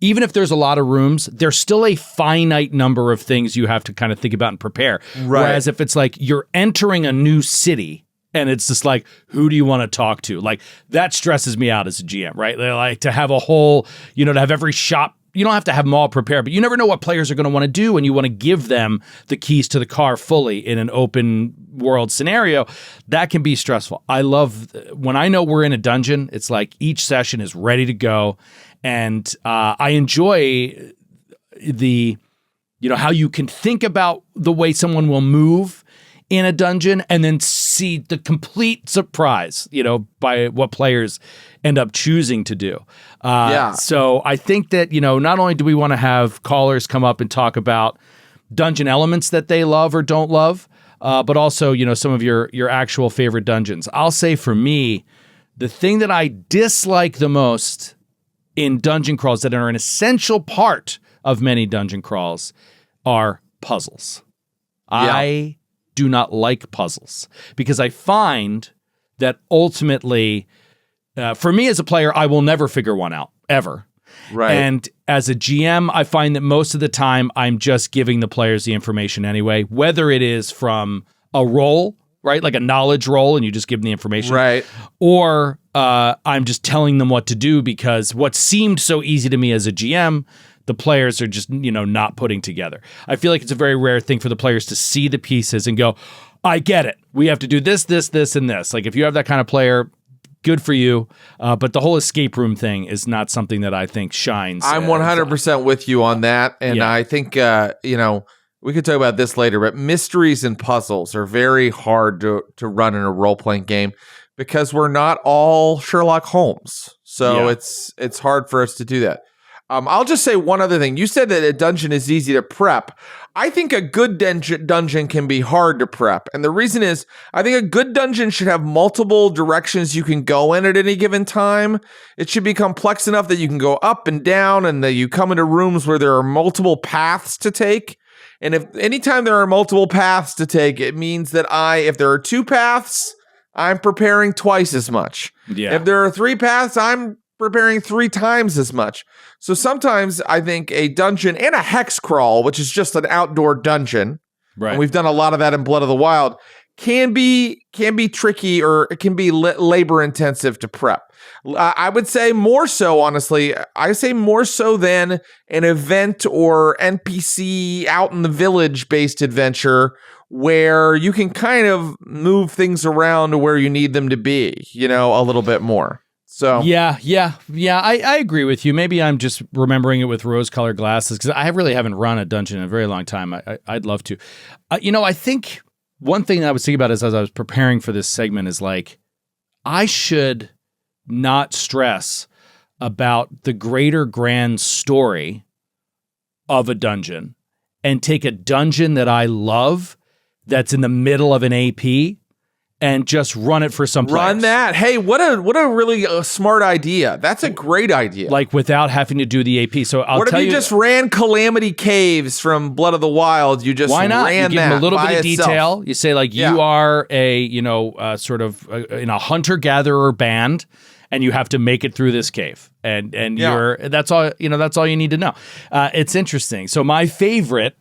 even if there's a lot of rooms, there's still a finite number of things you have to kind of think about and prepare. Right. Whereas if it's like you're entering a new city and it's just like, who do you want to talk to? Like that stresses me out as a GM, right? Like to have a whole, to have every shop. You don't have to have them all prepared, but you never know what players are going to want to do, and you want to give them the keys to the car fully in an open world scenario. That can be stressful. I love when I know we're in a dungeon, it's like each session is ready to go, and I enjoy the, how you can think about the way someone will move in a dungeon and then see the complete surprise, by what players end up choosing to do. So I think that, not only do we want to have callers come up and talk about dungeon elements that they love or don't love, but also, some of your actual favorite dungeons. I'll say for me, the thing that I dislike the most in dungeon crawls that are an essential part of many dungeon crawls are puzzles. I do not like puzzles because I find that ultimately, for me as a player, I will never figure one out, ever. Right. And as a GM, I find that most of the time I'm just giving the players the information anyway, whether it is from a roll, right? Like a knowledge roll and you just give them the information. Right. Or I'm just telling them what to do because what seemed so easy to me as a GM, the players are just, not putting together. I feel like it's a very rare thing for the players to see the pieces and go, I get it. We have to do this, this, this, and this. Like if you have that kind of player, good for you. But the whole escape room thing is not something that I think shines. I'm 100% with you on that. And I think, we could talk about this later, but mysteries and puzzles are very hard to run in a role-playing game because we're not all Sherlock Holmes. So it's hard for us to do that. I'll just say one other thing. You said that a dungeon is easy to prep. I think a good dungeon can be hard to prep. And the reason is, I think a good dungeon should have multiple directions you can go in at any given time. It should be complex enough that you can go up and down and that you come into rooms where there are multiple paths to take. And if anytime there are multiple paths to take, it means that if there are 2 paths, I'm preparing twice as much. Yeah. If there are 3 paths, I'm preparing 3 times as much. So sometimes I think a dungeon and a hex crawl, which is just an outdoor dungeon, right? And we've done a lot of that in Blood of the Wild, can be tricky or it can be labor intensive to prep. I would say more so, honestly. I say more so than an event or NPC out in the village based adventure where you can kind of move things around to where you need them to be, a little bit more. So yeah, I agree with you. Maybe I'm just remembering it with rose-colored glasses because I really haven't run a dungeon in a very long time. I'd love to. I think one thing that I was thinking about as I was preparing for this segment is like, I should not stress about the greater grand story of a dungeon and take a dungeon that I love that's in the middle of an AP and just run it for some players. Run that. Hey, what a really smart idea. That's a great idea. Like without having to do the AP. So I'll what tell if you just ran Calamity Caves from Blood of the Wild? You just why not? ran you give them a little bit of itself. detail. You say like you are a sort of in a hunter gatherer band, and you have to make it through this cave, and that's all that's all you need to know. It's interesting. So my favorite,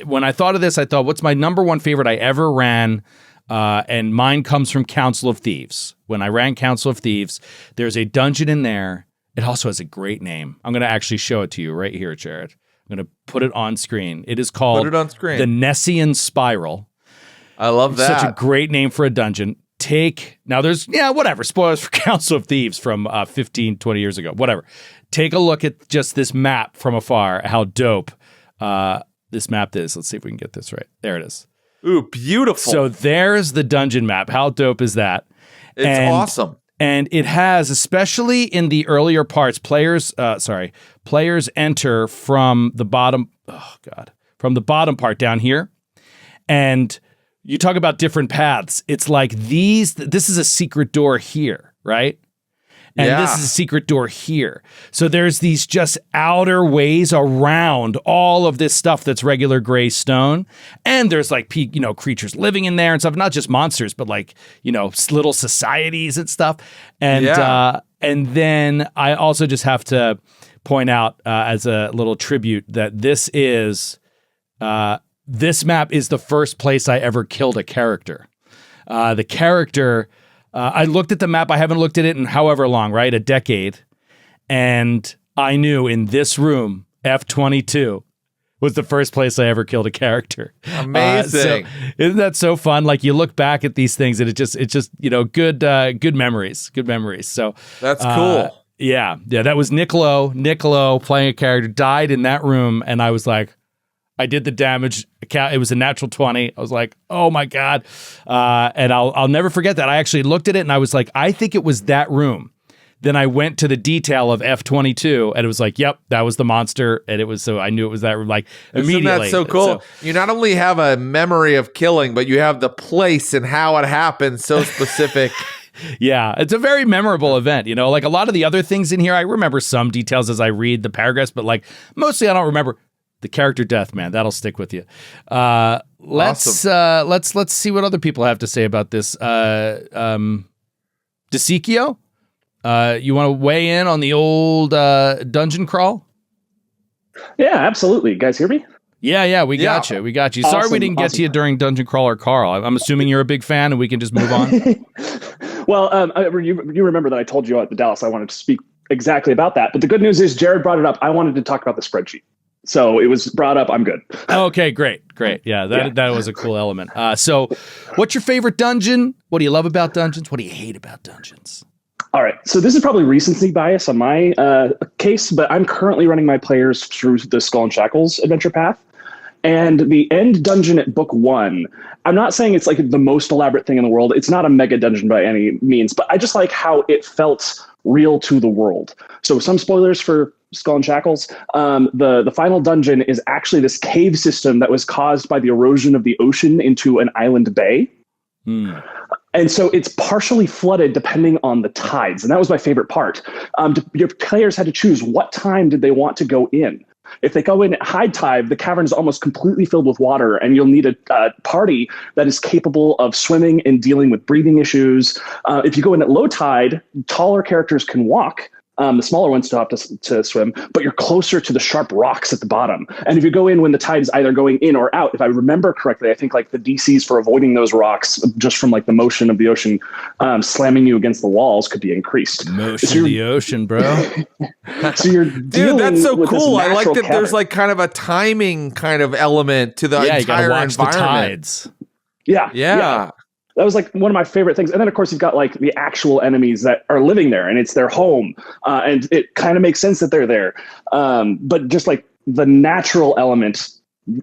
when I thought of this, I thought, what's my number one favorite I ever ran? And mine comes from Council of Thieves. When I ran Council of Thieves, there's a dungeon in there. It also has a great name. I'm going to actually show it to you right here, Jared. I'm going to put it on screen. It is called the Nessian Spiral. I love that. Such a great name for a dungeon. Now there's, whatever, spoilers for Council of Thieves from 15, 20 years ago, whatever. Take a look at just this map from afar, how dope this map is. Let's see if we can get this right. There it is. Ooh, beautiful. So there's the dungeon map. How dope is that? It's awesome. And it has, especially in the earlier parts, players enter from the bottom, from the bottom part down here. And you talk about different paths. It's like this is a secret door here, right? And this is a secret door here. So there's these just outer ways around all of this stuff that's regular gray stone. And there's like, creatures living in there and stuff, not just monsters, but like, little societies and stuff. And, and then I also just have to point out as a little tribute that this map is the first place I ever killed a character. The character, I looked at the map. I haven't looked at it in however long, right? A decade. And I knew in this room, F-22 was the first place I ever killed a character. Amazing. So, isn't that so fun? Like you look back at these things and it's just, good memories. Good memories. So that's cool. Yeah. That was Niccolo playing a character, died in that room. And I was like, I did the damage. It was a natural 20. I was like, oh my God. And I'll never forget that. I actually looked at it and I was like, I think it was that room. Then I went to the detail of F-22 and it was like, yep, that was the monster. And it was, so I knew it was that room, like immediately. Isn't that so cool? You not only have a memory of killing, but you have the place and how it happened so specific. Yeah, it's a very memorable event. Like a lot of the other things in here, I remember some details as I read the paragraphs, but like mostly I don't remember. The character death, man, that'll stick with you. Let's see what other people have to say about this. DeSicchio, you want to weigh in on the old dungeon crawl? Yeah, absolutely. You guys hear me? Yeah, we got you. Awesome, Sorry we didn't get to you during Dungeon Crawler Carl. I'm assuming you're a big fan and we can just move on. Well, you remember that I told you at the Dallas I wanted to speak exactly about that. But the good news is Jared brought it up. I wanted to talk about the spreadsheet. So it was brought up. I'm good. Okay, great. Yeah, that was a cool element. So what's your favorite dungeon? What do you love about dungeons? What do you hate about dungeons? All right. So this is probably recency bias on my case, but I'm currently running my players through the Skull and Shackles adventure path. And the end dungeon at book 1, I'm not saying it's like the most elaborate thing in the world. It's not a mega dungeon by any means, but I just like how it felt real to the world. So some spoilers for Skull and Shackles. The final dungeon is actually this cave system that was caused by the erosion of the ocean into an island bay. And so it's partially flooded depending on the tides. And that was my favorite part. Your players had to choose what time did they want to go in. If they go in at high tide, the cavern is almost completely filled with water, and you'll need a party that is capable of swimming and dealing with breathing issues. If you go in at low tide, taller characters can walk. The smaller ones still have to swim, but you're closer to the sharp rocks at the bottom. And if you go in when the tide is either going in or out, if I remember correctly, I think like the DCs for avoiding those rocks just from like the motion of the ocean slamming you against the walls could be increased. Motion of the ocean, bro. So you're dude, that's so cool. I like that cavern. There's like kind of a timing kind of element to the entire you gotta watch environment. the tides. Yeah. That was like one of my favorite things. And then, of course, you've got like the actual enemies that are living there and it's their home. And it kind of makes sense that they're there. But just like the natural element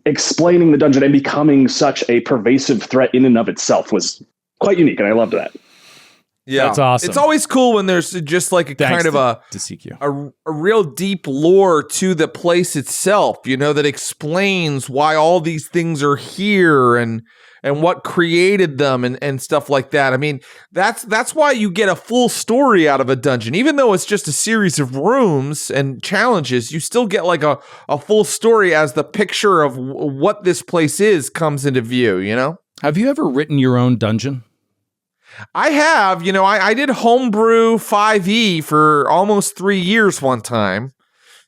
explaining the dungeon and becoming such a pervasive threat in and of itself was quite unique. And I loved that. Yeah, that's awesome. It's always cool when there's just like a kind of a real deep lore to the place itself, that explains why all these things are here and what created them and stuff like that. I mean, that's why you get a full story out of a dungeon. Even though it's just a series of rooms and challenges, you still get like a full story as the picture of what this place is comes into view, Have you ever written your own dungeon? I have. I did homebrew 5e for almost 3 years one time.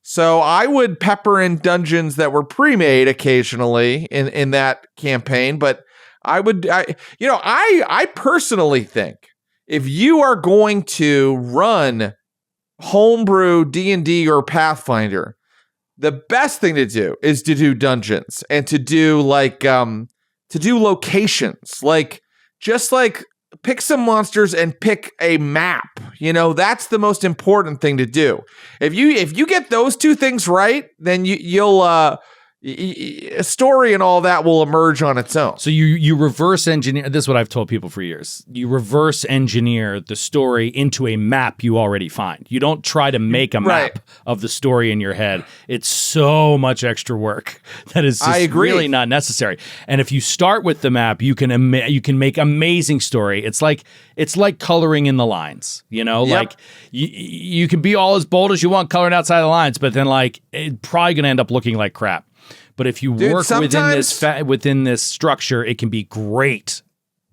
So I would pepper in dungeons that were pre-made occasionally in that campaign, but I personally think if you are going to run homebrew D&D or Pathfinder, the best thing to do is to do dungeons and to do locations, just pick some monsters and pick a map. That's the most important thing to do. If you get those two things right, then you'll a story and all that will emerge on its own. So you reverse engineer. This is what I've told people for years. You reverse engineer the story into a map you already find. You don't try to make a map of the story in your head. It's so much extra work that is just really not necessary. And if you start with the map, you can make amazing story. It's like coloring in the lines. Like you can be all as bold as you want coloring outside the lines, but then like it's probably going to end up looking like crap. But if you work within this structure, it can be great.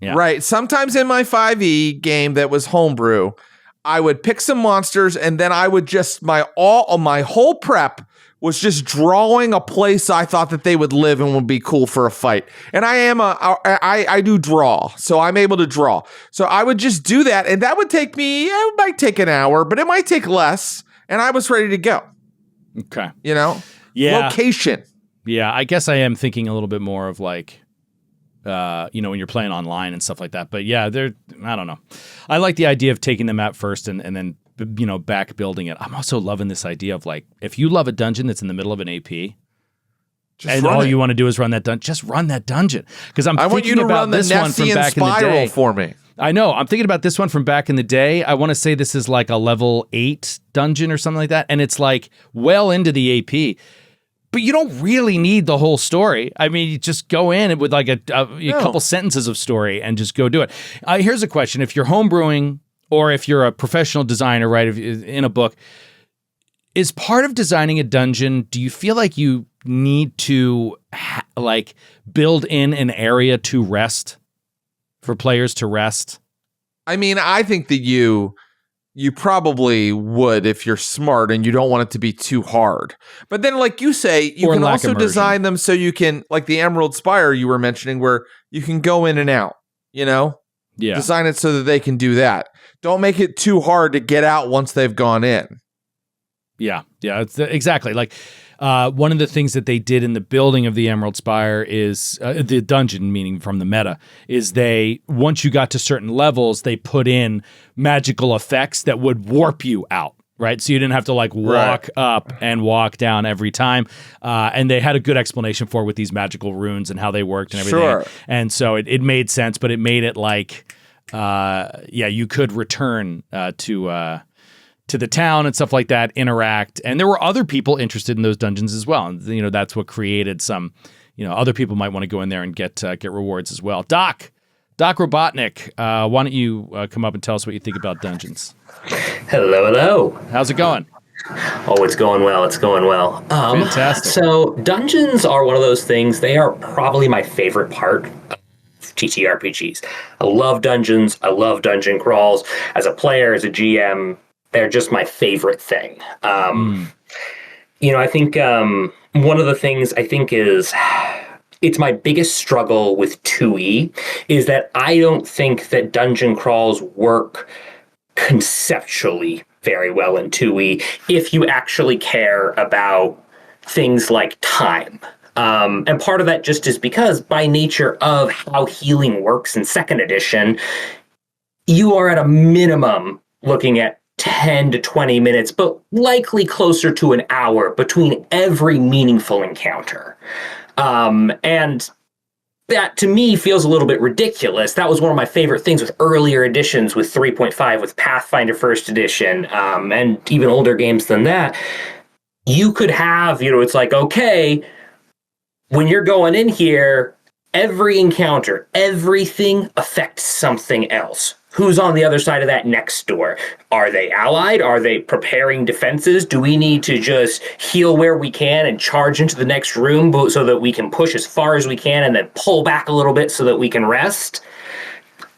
Yeah. Right. Sometimes in my 5e game that was homebrew, I would pick some monsters and then I would just my whole prep was just drawing a place I thought that they would live and would be cool for a fight. And I do draw, so I'm able to draw. So I would just do that, and that would take me. It might take an hour, but it might take less. And I was ready to go. Okay. Location. Yeah, I guess I am thinking a little bit more of like, when you're playing online and stuff like that. But yeah, I don't know. I like the idea of taking the map first and then, back building it. I'm also loving this idea of like, if you love a dungeon that's in the middle of an AP, and all you want to do is run that dungeon, just run that dungeon. Because I want you to run this one from back in the day. For me. I know. I'm thinking about this one from back in the day. I want to say this is like a level 8 dungeon or something like that. And it's like well into the AP. But you don't really need the whole story. I mean, you just go in with like a couple sentences of story and just go do it. Here's a question. If you're homebrewing or if you're a professional designer, right, in a book, is part of designing a dungeon, do you feel like you need to build in an area to rest for players to rest? I mean, I think that you probably would if you're smart and you don't want it to be too hard. But then, like you say, you can also design them so you can, like the Emerald Spire you were mentioning, where you can go in and out, Yeah. Design it so that they can do that. Don't make it too hard to get out once they've gone in. Yeah, it's exactly. Like one of the things that they did in the building of the Emerald Spire is the dungeon, meaning from the meta, is once you got to certain levels, they put in magical effects that would warp you out. Right. So you didn't have to walk up and walk down every time. And they had a good explanation for it with these magical runes and how they worked and everything. Sure. And so it made sense, but it made it you could return to the town and stuff like that, interact. And there were other people interested in those dungeons as well. And, that's what created some, other people might want to go in there and get rewards as well. Doc Robotnik, why don't you come up and tell us what you think about dungeons? Hello. How's it going? Oh, it's going well. Fantastic. So dungeons are one of those things. They are probably my favorite part of TTRPGs. I love dungeons. I love dungeon crawls. As a player, as a GM, they're just my favorite thing. I think one of the things I think is it's my biggest struggle with 2E is that I don't think that dungeon crawls work conceptually very well in 2E if you actually care about things like time. And part of that just is because by nature of how healing works in 2nd edition, you are at a minimum looking at 10 to 20 minutes, but likely closer to an hour between every meaningful encounter. And that to me feels a little bit ridiculous. That was one of my favorite things with earlier editions, with 3.5, with Pathfinder 1st edition, and even older games than that. You could have, it's like, okay, when you're going in here, every encounter, everything affects something else. Who's on the other side of that next door? Are they allied? Are they preparing defenses? Do we need to just heal where we can and charge into the next room so that we can push as far as we can and then pull back a little bit so that we can rest?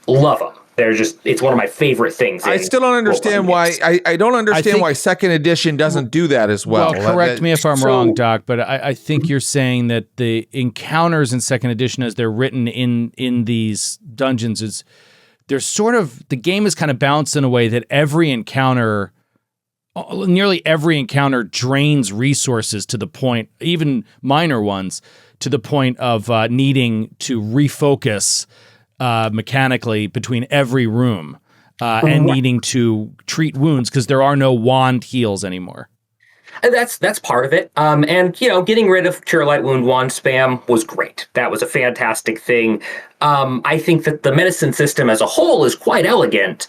Love them. It's one of my favorite things. I still don't understand why. I don't understand why 2nd edition doesn't do that as well. Well, correct me if I'm wrong, Doc, but I think you're saying that the encounters in 2nd edition, as they're written in these dungeons, is the game is kind of balanced in a way that nearly every encounter drains resources to the point, even minor ones, to the point of needing to refocus mechanically between every room and needing to treat wounds because there are no wand heals anymore. And that's part of it. And, getting rid of Cure Light Wound 1 spam was great. That was a fantastic thing. I think that the medicine system as a whole is quite elegant,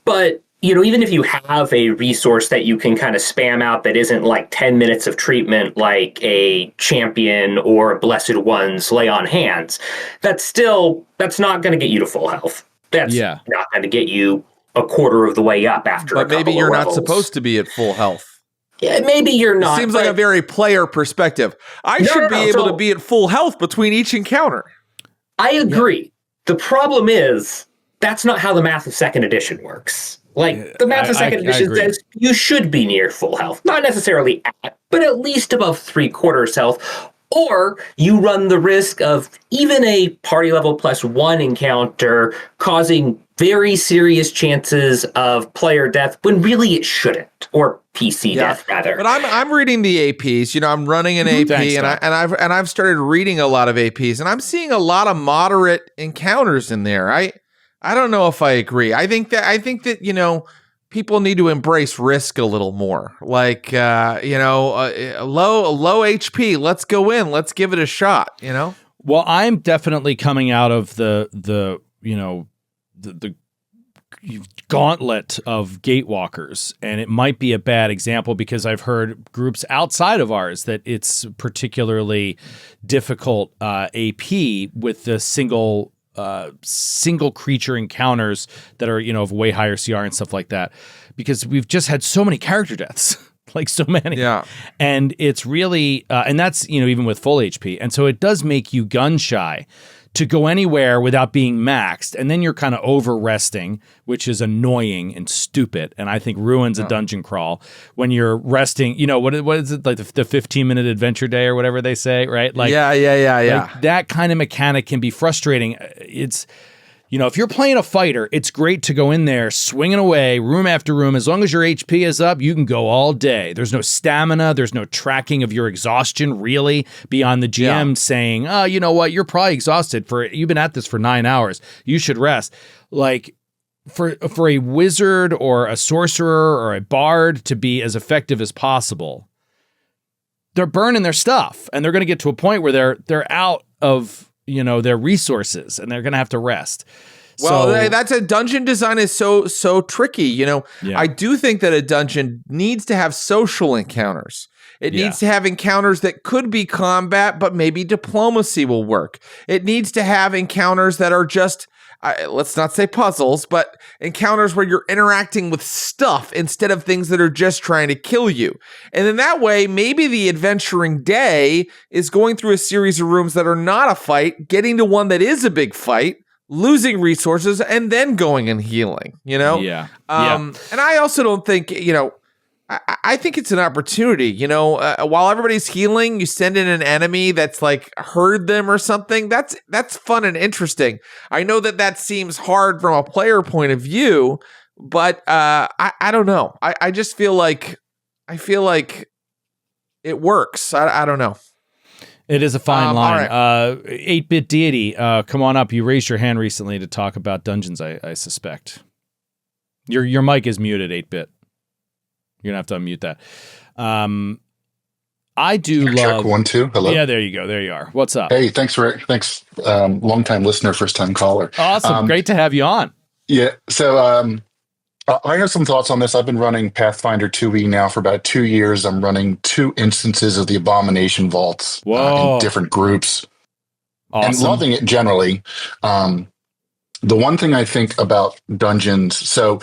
but even if you have a resource that you can kind of spam out that isn't like 10 minutes of treatment like a champion or Blessed One's Lay on Hands, that's not going to get you to full health. That's not going to get you a quarter of the way up after a couple of But maybe you're levels. not supposed to be at full health. Yeah, maybe you're not. It seems like a very player perspective. I should be able to be at full health between each encounter. I agree. The problem is that's not how the math of second edition works. Like, the math of second edition says you should be near full health. Not necessarily at, but at least above 3/4 health. Or you run the risk of even a party level +1 encounter causing very serious chances of player death when really it shouldn't, or PC death rather. But I'm reading the APs. I'm running an AP, and I've started reading a lot of APs, and I'm seeing a lot of moderate encounters in there. I don't know if I agree. I think that people need to embrace risk a little more. Like low HP. Let's go in. Let's give it a shot. Well, I'm definitely coming out of the gauntlet of gatewalkers, and it might be a bad example because I've heard groups outside of ours that it's particularly difficult AP with the single creature encounters that are of way higher CR and stuff like that, because we've just had so many character deaths. Like so many. Yeah. And it's really, and that's, even with full HP. And so it does make you gun shy to go anywhere without being maxed. And then you're kind of over resting, which is annoying and stupid. And I think ruins a dungeon crawl when you're resting. What is it, like the 15-minute adventure day or whatever they say, right? Like, yeah. Like that kind of mechanic can be frustrating. It's, if you're playing a fighter, it's great to go in there, swinging away, room after room. As long as your HP is up, you can go all day. There's no stamina. There's no tracking of your exhaustion, really, beyond the GM saying, oh, you know what? You're probably exhausted. You've been at this for 9 hours. You should rest. Like, for a wizard or a sorcerer or a bard to be as effective as possible, they're burning their stuff. And they're going to get to a point where they're out of their resources, and they're going to have to rest. Well, that's a dungeon design is so tricky. I do think that a dungeon needs to have social encounters. It needs to have encounters that could be combat, but maybe diplomacy will work. It needs to have encounters that are just, let's not say puzzles, but encounters where you're interacting with stuff instead of things that are just trying to kill you. And then that way, maybe the adventuring day is going through a series of rooms that are not a fight, getting to one that is a big fight, losing resources, and then going and healing, Yeah. And I also don't think, I think it's an opportunity, while everybody's healing, you send in an enemy that's like heard them or something. That's fun and interesting. I know that seems hard from a player point of view, but I don't know. I just feel like it works. I don't know. It is a fine line. Right. 8-Bit Deity, come on up. You raised your hand recently to talk about dungeons, I suspect. Your mic is muted, 8-Bit. You're going to have to unmute that. I do love... Check 1, 2. Hello? Yeah, there you go. There you are. What's up? Hey, thanks. Long-time listener, first-time caller. Awesome. Great to have you on. Yeah, so I have some thoughts on this. I've been running Pathfinder 2e now for about 2 years. I'm running 2 instances of the Abomination Vaults in different groups. Awesome. And loving it generally. The one thing I think about dungeons, so...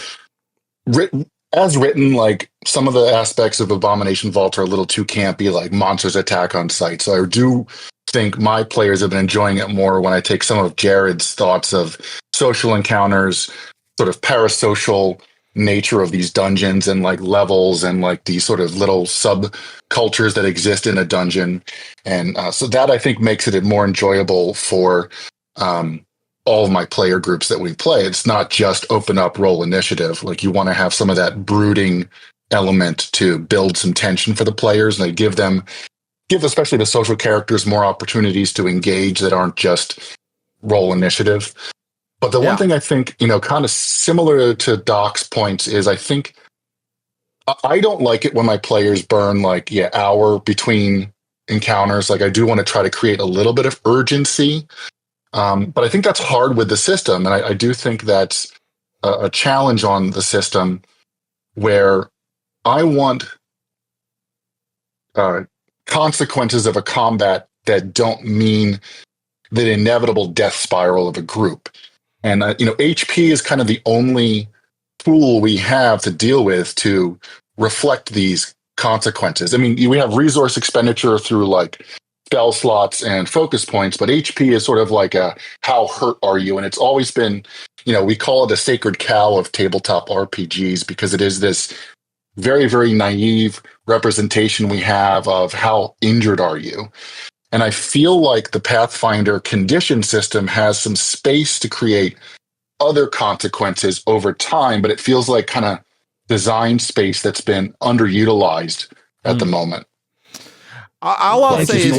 As written, like some of the aspects of Abomination Vault are a little too campy, like monsters attack on sight. So I do think my players have been enjoying it more when I take some of Jared's thoughts of social encounters, sort of parasocial nature of these dungeons and like levels and like these sort of little subcultures that exist in a dungeon. And so that I think makes it more enjoyable for all of my player groups that we play. It's not just open up roll initiative. Like you want to have some of that brooding element to build some tension for the players, and they give especially the social characters more opportunities to engage that aren't just roll initiative. But the one thing I think, kind of similar to Doc's points is I think I don't like it when my players burn hour between encounters. Like I do want to try to create a little bit of urgency. But I think that's hard with the system. And I do think that's a challenge on the system where I want consequences of a combat that don't mean the inevitable death spiral of a group. And, HP is kind of the only tool we have to deal with to reflect these consequences. I mean, we have resource expenditure through spell slots and focus points, but HP is sort of like a how hurt are you? And it's always been, we call it a sacred cow of tabletop RPGs because it is this very, very naive representation we have of how injured are you. And I feel like the Pathfinder condition system has some space to create other consequences over time, but it feels like kind of design space that's been underutilized at the moment. All I'll say is,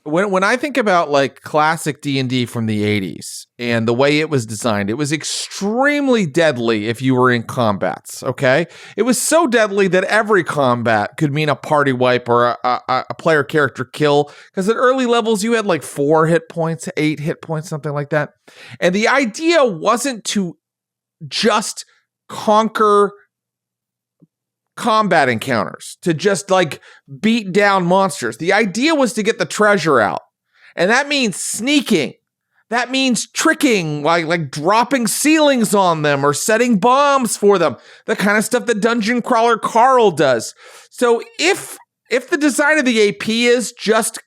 when I think about classic D&D from the 80s and the way it was designed, it was extremely deadly if you were in combats, okay? It was so deadly that every combat could mean a party wipe or a player character kill, because at early levels you had 4 hit points, 8 hit points, something like that. And the idea wasn't to just conquer combat encounters, to just beat down monsters. The idea was to get the treasure out. And that means sneaking. That means tricking, like dropping ceilings on them or setting bombs for them. The kind of stuff that Dungeon Crawler Carl does. So if the design of the AP is just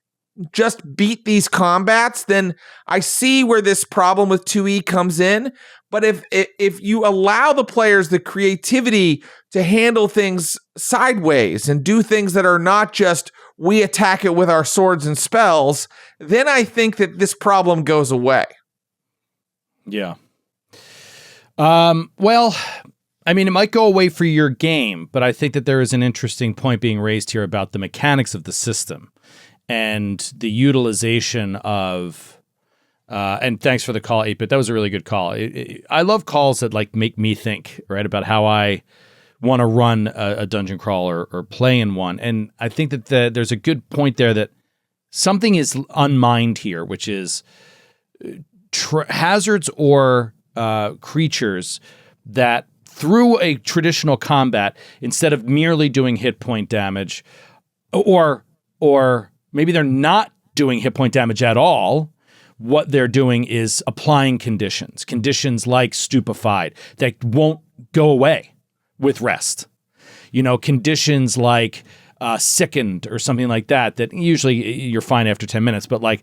beat these combats, then I see where this problem with 2E comes in. But if you allow the players the creativity to handle things sideways and do things that are not just we attack it with our swords and spells, then I think that this problem goes away. Yeah. Well, I mean, it might go away for your game, but I think that there is an interesting point being raised here about the mechanics of the system and the utilization of. And thanks for the call, 8-Bit. That was a really good call. I love calls that make me think, right, about how I want to run a dungeon crawl or play in one. And I think that there's a good point there that something is unmined here, which is hazards or creatures that through a traditional combat, instead of merely doing hit point damage, or maybe they're not doing hit point damage at all, what they're doing is applying conditions like stupefied that won't go away with rest. Conditions like sickened or something like that usually you're fine after 10 minutes, but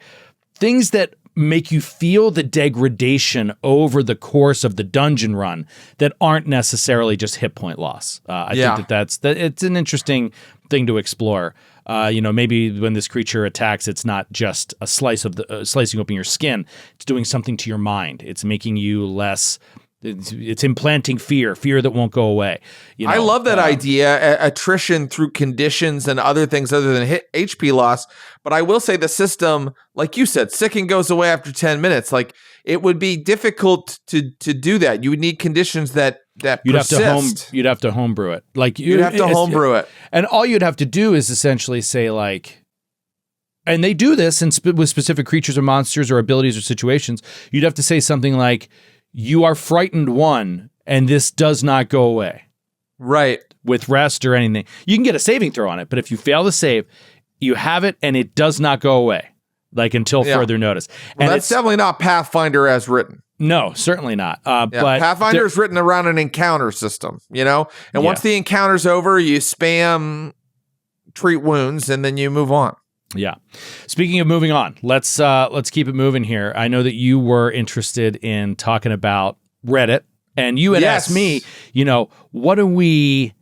things that make you feel the degradation over the course of the dungeon run that aren't necessarily just hit point loss. I think it's an interesting thing to explore. Maybe when this creature attacks, it's not just a slicing open your skin. It's doing something to your mind. It's making you less. It's implanting fear that won't go away. I love that idea, attrition through conditions and other things other than HP loss. But I will say the system, like you said, sicken goes away after 10 minutes. It would be difficult to do that. You would need conditions that persist. You'd have to homebrew it. You'd have to homebrew it. And all you'd have to do is essentially say and they do this with specific creatures or monsters or abilities or situations. You'd have to say something like, you are frightened 1, and this does not go away. Right. With rest or anything. You can get a saving throw on it, but if you fail to save, you have it and it does not go away. Until further notice. Well, and that's definitely not Pathfinder as written. No, certainly not. But Pathfinder is written around an encounter system, And once the encounter's over, you spam treat wounds and then you move on. Yeah. Speaking of moving on, let's keep it moving here. I know that you were interested in talking about Reddit, and you had asked me, what do you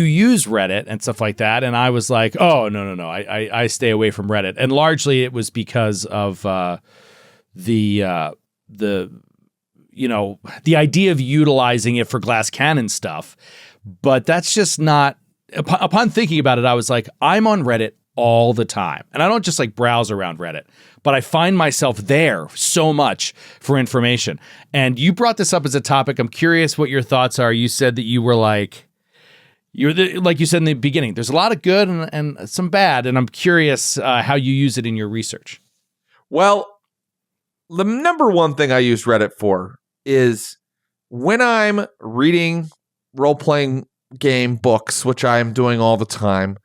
use Reddit and stuff like that? And I was like, oh, no. I stay away from Reddit. And largely it was because of the idea of utilizing it for glass cannon stuff. But that's just not, upon thinking about it, I was like, I'm on Reddit all the time. And I don't just browse around Reddit, but I find myself there so much for information. And you brought this up as a topic. I'm curious what your thoughts are. You said that you were Like you said in the beginning, there's a lot of good and some bad, and I'm curious how you use it in your research. Well, the number one thing I use Reddit for is when I'm reading role-playing game books, which I am doing all the time,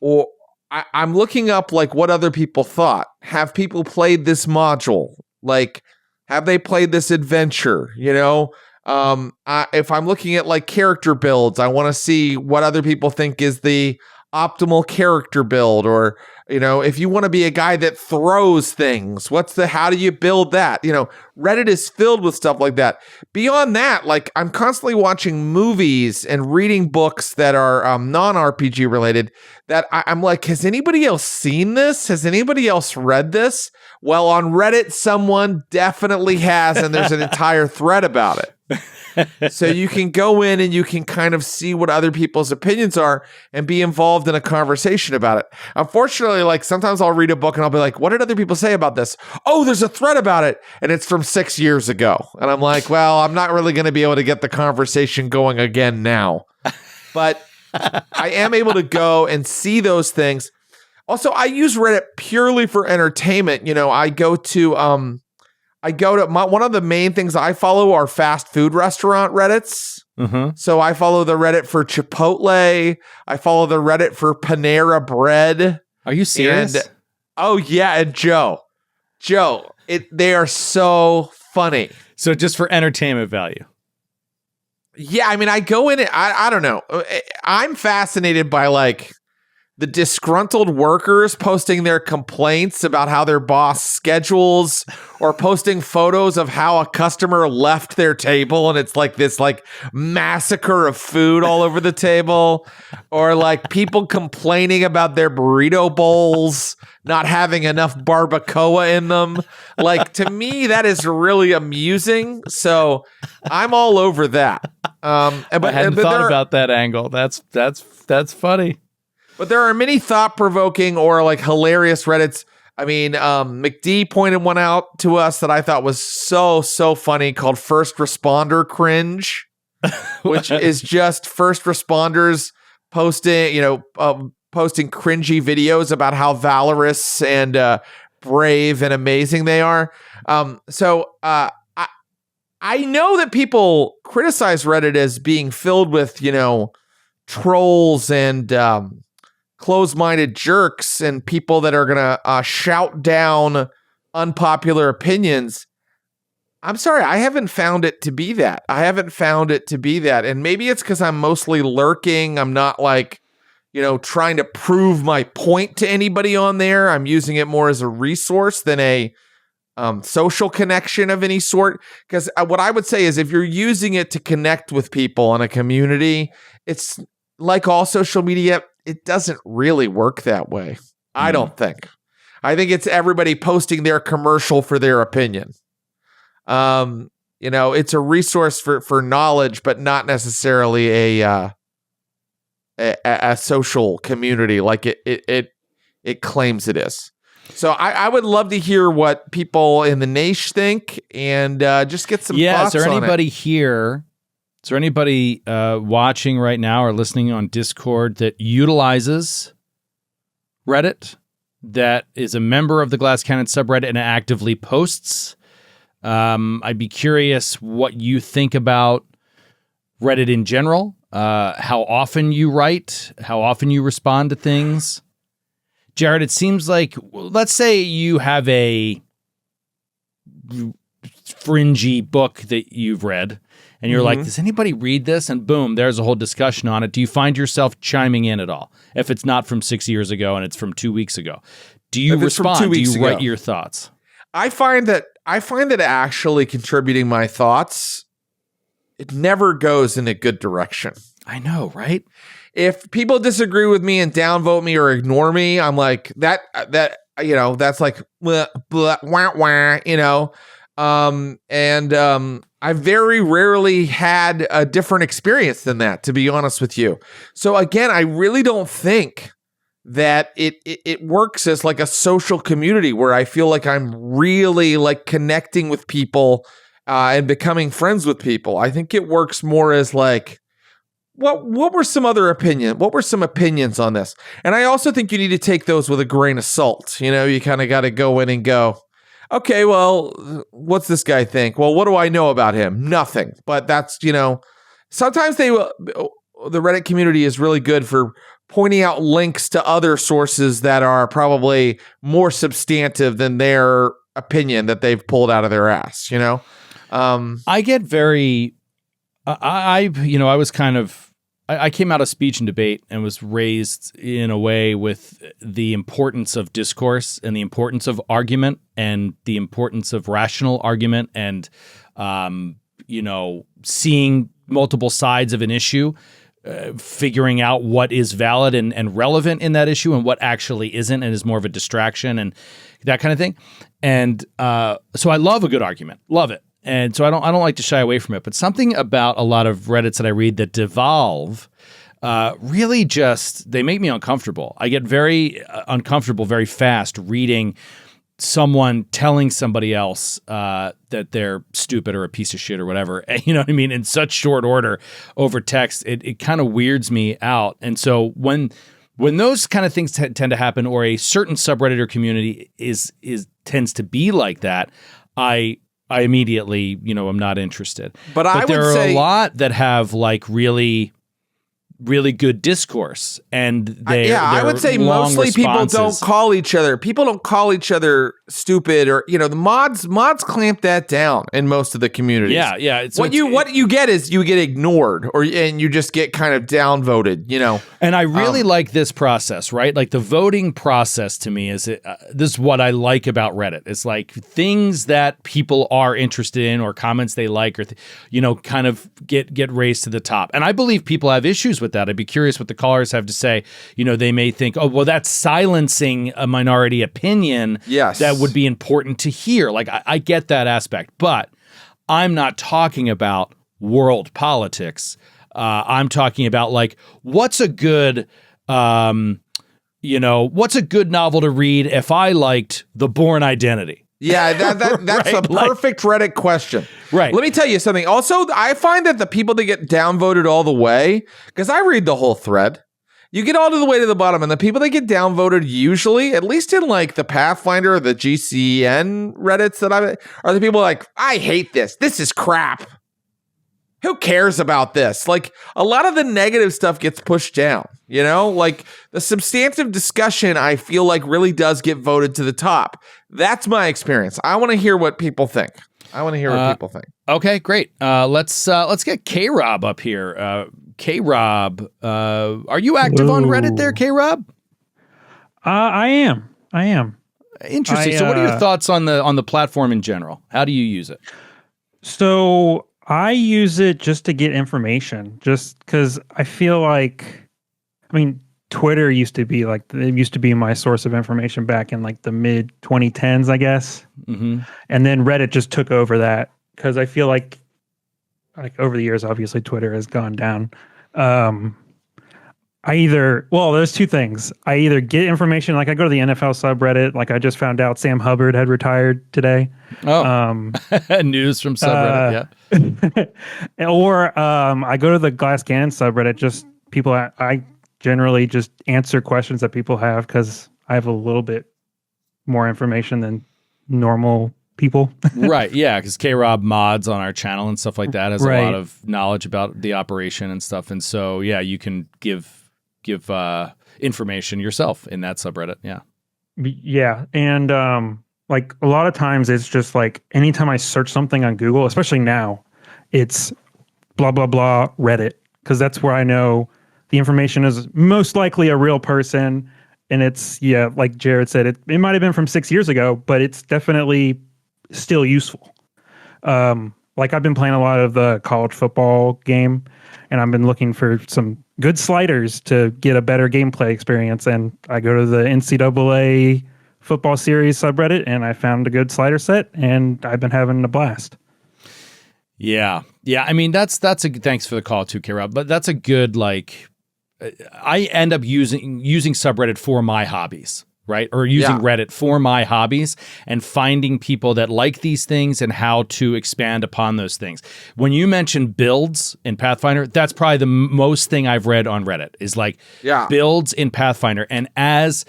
or I'm looking up like what other people thought. Have people played this module? Like, have they played this adventure? You know, if I'm looking at like character builds, I want to see what other people think is the optimal character build. Or, you know, if you want to be a guy that throws things, how do you build that? You know, Reddit is filled with stuff like that. Beyond that, like I'm constantly watching movies and reading books that are non-RPG related that I'm like, has anybody else seen this? Has anybody else read this? Well, on Reddit, someone definitely has, and there's an entire thread about it. So you can go in and you can kind of see what other people's opinions are and be involved in a conversation about it. Unfortunately, like sometimes I'll read a book and I'll be like, what did other people say about this? Oh, there's a thread about it. And it's from 6 years ago. And I'm like, well, I'm not really going to be able to get the conversation going again now. But I am able to go and see those things. Also, I use Reddit purely for entertainment. You know, I go to one of the main things I follow are fast food restaurant Reddits. Mm-hmm. So I follow the Reddit for Chipotle. I follow the Reddit for Panera Bread. Are you serious? And, oh yeah, and Joe, they are so funny. So just for entertainment value. Yeah, I mean, I go in it. I don't know. I'm fascinated by like the disgruntled workers posting their complaints about how their boss schedules, or posting photos of how a customer left their table and it's like this like massacre of food all over the table, or like people complaining about their burrito bowls not having enough barbacoa in them. Like, to me, that is really amusing. So I'm all over that. I hadn't thought about that angle. That's funny. But there are many thought-provoking or like hilarious Reddits. I mean, McD pointed one out to us that I thought was so funny, called First Responder Cringe, which is just first responders posting cringy videos about how valorous and brave and amazing they are. So I know that people criticize Reddit as being filled with, you know, trolls and closed-minded jerks and people that are going to shout down unpopular opinions. I'm sorry, I haven't found it to be that. And maybe it's because I'm mostly lurking. I'm not like, you know, trying to prove my point to anybody on there. I'm using it more as a resource than a social connection of any sort. Because what I would say is, if you're using it to connect with people in a community, it's like all social media, it doesn't really work that way. I don't think. I think it's everybody posting their commercial for their opinion. You know, it's a resource for knowledge, but not necessarily a social community like it claims it is. So I would love to hear what people in the Naish think, and just get some thoughts on it. Is there anybody here? Is there anybody watching right now or listening on Discord that utilizes Reddit, that is a member of the Glass Cannon subreddit and actively posts? I'd be curious what you think about Reddit in general, how often you write, how often you respond to things. Jared, it seems like, let's say you have a fringy book that you've read, and you're like, does anybody read this? And boom, there's a whole discussion on it. Do you find yourself chiming in at all? If it's not from 6 years ago and it's from 2 weeks ago, do you respond? Do you write your thoughts? I find that actually contributing my thoughts, it never goes in a good direction. I know, right? If people disagree with me and downvote me or ignore me, I'm like, that you know, that's like blah, blah, wah, wah, you know. I very rarely had a different experience than that, to be honest with you. So again, I really don't think that it works as like a social community where I feel like I'm really like connecting with people and becoming friends with people. I think it works more as like what were some other opinion? What were some opinions on this? And I also think you need to take those with a grain of salt. You know, you kind of got to go in and go, okay, well, what's this guy think? Well, what do I know about him? Nothing. But that's, you know, sometimes the Reddit community is really good for pointing out links to other sources that are probably more substantive than their opinion that they've pulled out of their ass, you know? I get very, I came out of speech and debate and was raised in a way with the importance of discourse and the importance of argument and the importance of rational argument and, seeing multiple sides of an issue, figuring out what is valid and relevant in that issue and what actually isn't and is more of a distraction and that kind of thing. And so I love a good argument, love it. And so I don't like to shy away from it, but something about a lot of Reddits that I read that devolve really they make me uncomfortable. I get very uncomfortable very fast reading someone telling somebody else that they're stupid or a piece of shit or whatever, you know what I mean, in such short order over text. It kind of weirds me out. And so when those kind of things tend to happen, or a certain subreddit or community tends to be like that, I immediately, I'm not interested. But there are a lot that have like really, really good discourse, and I would say mostly people don't call each other. People don't call each other stupid, or the mods clamp that down in most of the communities. Yeah. What you get is you get ignored, and you just get kind of downvoted. And I really like this process, right? Like the voting process to me this is what I like about Reddit. It's like things that people are interested in or comments they like, or kind of get raised to the top. And I believe people have issues with that. I'd be curious what the callers have to say. They may think, oh, well, that's silencing a minority opinion. Yes. That would be important to hear. Like, I get that aspect, but I'm not talking about world politics. I'm talking about like, what's a good novel to read if I liked The Bourne Identity? Yeah, that's right? A perfect Reddit question. Right. Let me tell you something. Also, I find that the people that get downvoted all the way, because I read the whole thread, you get all the way to the bottom, and the people that get downvoted usually, at least in like the Pathfinder or the GCN Reddits are the people like, I hate this. This is crap. Who cares about this? Like, a lot of the negative stuff gets pushed down, like the substantive discussion, I feel like really does get voted to the top. That's my experience. I want to hear what people think. Okay, great. Let's get K-Rob up here. K-Rob, are you active on Reddit there, K-Rob? I am. Interesting. So what are your thoughts on the platform in general? How do you use it? So I use it just to get information, just because I feel like, Twitter used to be my source of information back in like the mid 2010s, I guess. Mm-hmm. And then Reddit just took over that, because I feel like over the years, obviously Twitter has gone down. There's two things. I either get information, like I go to the NFL subreddit, like I just found out Sam Hubbard had retired today. Oh, news from subreddit, yeah. Or I go to the Glass Cannon subreddit, just people, I generally just answer questions that people have, because I have a little bit more information than normal people. Right, yeah, because K-Rob mods on our channel and stuff like that, has a lot of knowledge about the operation and stuff, and so yeah, you can give information yourself in that subreddit. Yeah, and like a lot of times it's just like anytime I search something on Google, especially now, it's blah blah blah Reddit, because that's where I know the information is most likely a real person. And it's, like Jared said, it might have been from 6 years ago, but it's definitely still useful. Like I've been playing a lot of the college football game, and I've been looking for some good sliders to get a better gameplay experience. And I go to the NCAA football series subreddit, and I found a good slider set, and I've been having a blast. Yeah. That's thanks for the call too, K-Rob, but that's a good, like, I end up using subreddit for my hobbies, right? Or using Yeah. Reddit for my hobbies and finding people that like these things and how to expand upon those things. When you mention builds in Pathfinder, that's probably the most thing I've read on Reddit is like builds in Pathfinder. And as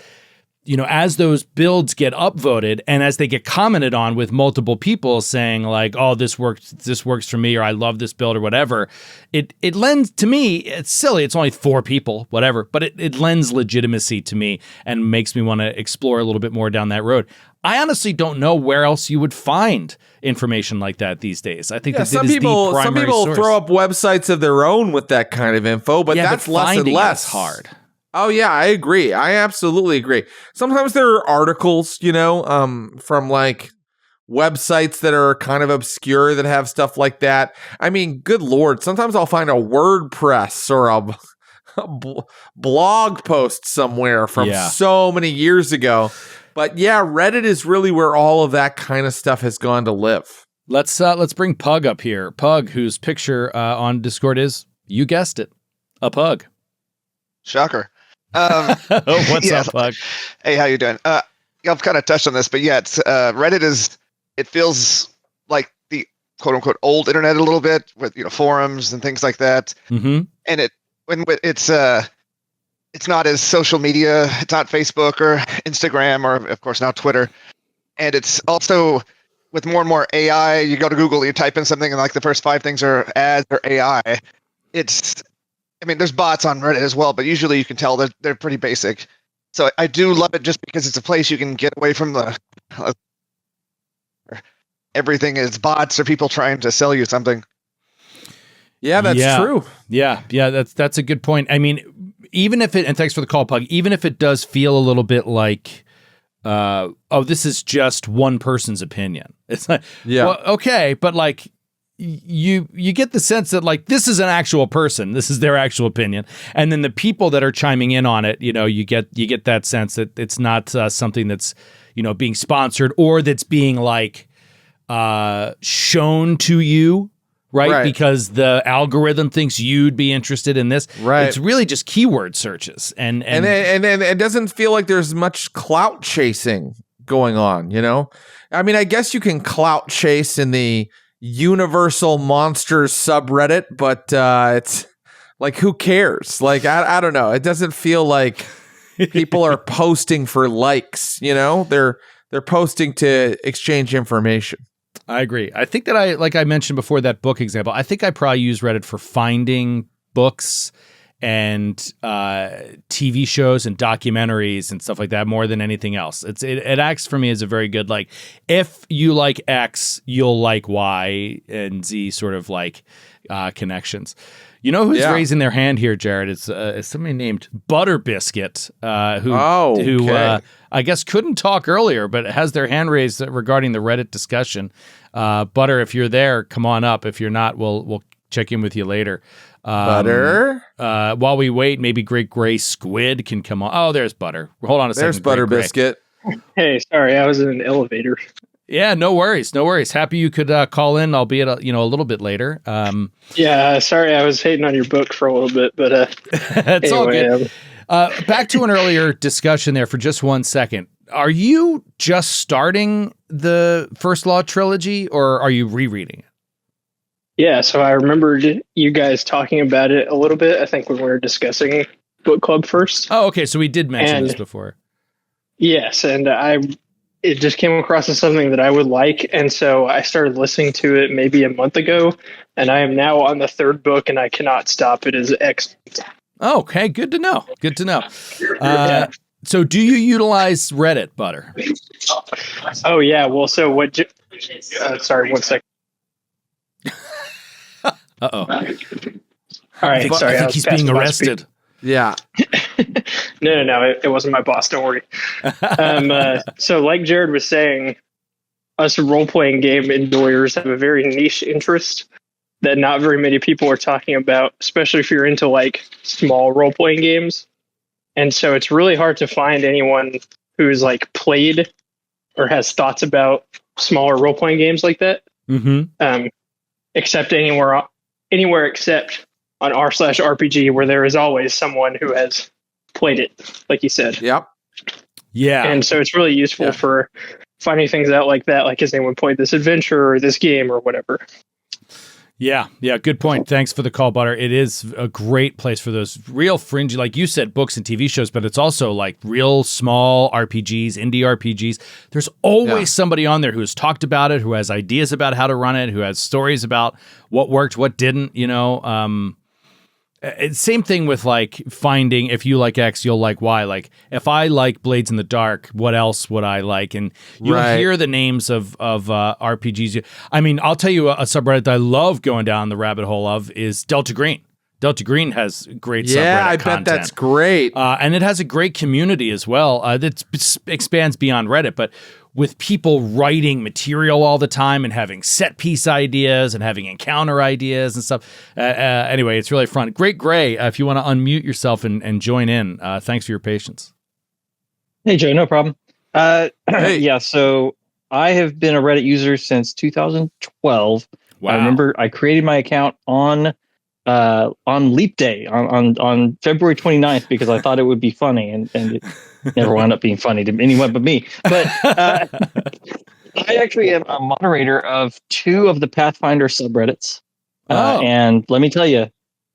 those builds get upvoted and as they get commented on with multiple people saying like, oh, this works for me, or I love this build or whatever, it lends to me, it's silly. It's only 4 people, whatever, but it lends legitimacy to me and makes me want to explore a little bit more down that road. I honestly don't know where else you would find information like that these days. I think that some is people the primary source. throw up websites of their own with that kind of info, but that's less and less hard. Oh yeah, I agree. I absolutely agree. Sometimes there are articles, from like websites that are kind of obscure that have stuff like that. I mean, good Lord, sometimes I'll find a WordPress or a blog post somewhere from so many years ago. But yeah, Reddit is really where all of that kind of stuff has gone to live. Let's bring Pug up here. Pug, whose picture on Discord is, you guessed it, a pug. Shocker. What's up, Pug? Hey, how you doing? I've kind of touched on this, but yeah, it's Reddit it feels like the quote unquote old internet a little bit with forums and things like that. Mm-hmm. And it's not as social media. It's not Facebook or Instagram or of course now Twitter. And it's also with more and more AI. You go to Google, you type in something, and like the first 5 things are ads or AI. There's bots on Reddit as well, but usually you can tell that they're pretty basic. So I do love it just because it's a place you can get away from the everything is bots or people trying to sell you something. Yeah, that's true. Yeah, that's a good point. I mean, even if and thanks for the call, Pug, even if it does feel a little bit like, this is just one person's opinion. It's like, well, okay, but like, you get the sense that like this is an actual person, this is their actual opinion, and then the people that are chiming in on it, you get that sense that it's not something that's being sponsored or that's being like shown to you, right? Because the algorithm thinks you'd be interested in this. Right. It's really just keyword searches, and it doesn't feel like there's much clout chasing going on. I mean, I guess you can clout chase in the Universal Monsters subreddit, but it's like, who cares? Like, I don't know. It doesn't feel like people are posting for likes, they're posting to exchange information. I agree. I think that like I mentioned before, that book example, I think I probably use Reddit for finding books and TV shows and documentaries and stuff like that more than anything else. It acts for me as a very good, like, if you like X, you'll like Y and Z sort of like connections. You know who's raising their hand here, Jared? It's somebody named Butter Biscuit, who I guess couldn't talk earlier, but has their hand raised regarding the Reddit discussion. Butter, if you're there, come on up. If you're not, we'll check in with you later. Butter. While we wait, maybe Great Gray Squid can come on. Oh, there's Butter. Hold on a second. There's Butter Biscuit. Hey, sorry, I was in an elevator. Yeah, no worries. Happy you could call in, albeit a little bit later. Yeah, sorry, I was hating on your book for a little bit, but it's anyway, all good. Back to an earlier discussion there for just 1 second. Are you just starting the First Law trilogy, or are you rereading it? Yeah, so I remembered you guys talking about it a little bit, I think, when we were discussing book club first. Oh, okay, so we did mention this before. Yes, and it just came across as something that I would like, and so I started listening to it maybe a month ago, and I am now on the 3rd book, and I cannot stop. It is excellent. Oh, okay, good to know. So do you utilize Reddit, Butter? Oh, yeah, well, so what... sorry, 1 second. Uh-oh. All right, sorry. I think he's being arrested. Yeah. No, it wasn't my boss. Don't worry. So like Jared was saying, us role-playing game enjoyers have a very niche interest that not very many people are talking about, especially if you're into like small role-playing games. And so it's really hard to find anyone who's like played or has thoughts about smaller role-playing games like that. Mm-hmm. Except anywhere except on r/RPG, where there is always someone who has played it, like you said. Yep. Yeah. And so it's really useful for finding things out like that, like, has anyone played this adventure or this game or whatever. Yeah, good point. Thanks for the call, Butter. It is a great place for those real fringy, like you said, books and TV shows, but it's also like real small RPGs, indie RPGs. There's always somebody on there who has talked about it, who has ideas about how to run it, who has stories about what worked, what didn't, Same thing with like finding if you like X, you'll like Y. Like if I like Blades in the Dark, what else would I like? And you'll hear the names of RPGs. I mean, I'll tell you a subreddit that I love going down the rabbit hole of is Delta Green. Delta Green has great subreddit content. Bet that's great. And it has a great community as well that expands beyond Reddit, but with people writing material all the time and having set piece ideas and having encounter ideas and stuff. Anyway, it's really fun. Great Gray, if you want to unmute yourself and join in, thanks for your patience. Hey, Joe, no problem. Hey. Yeah, so I have been a Reddit user since 2012. Wow. I remember I created my account on Leap Day on February 29th because I thought it would be funny, and it never wound up being funny to anyone but me. But I actually am a moderator of 2 of the Pathfinder subreddits, and let me tell you,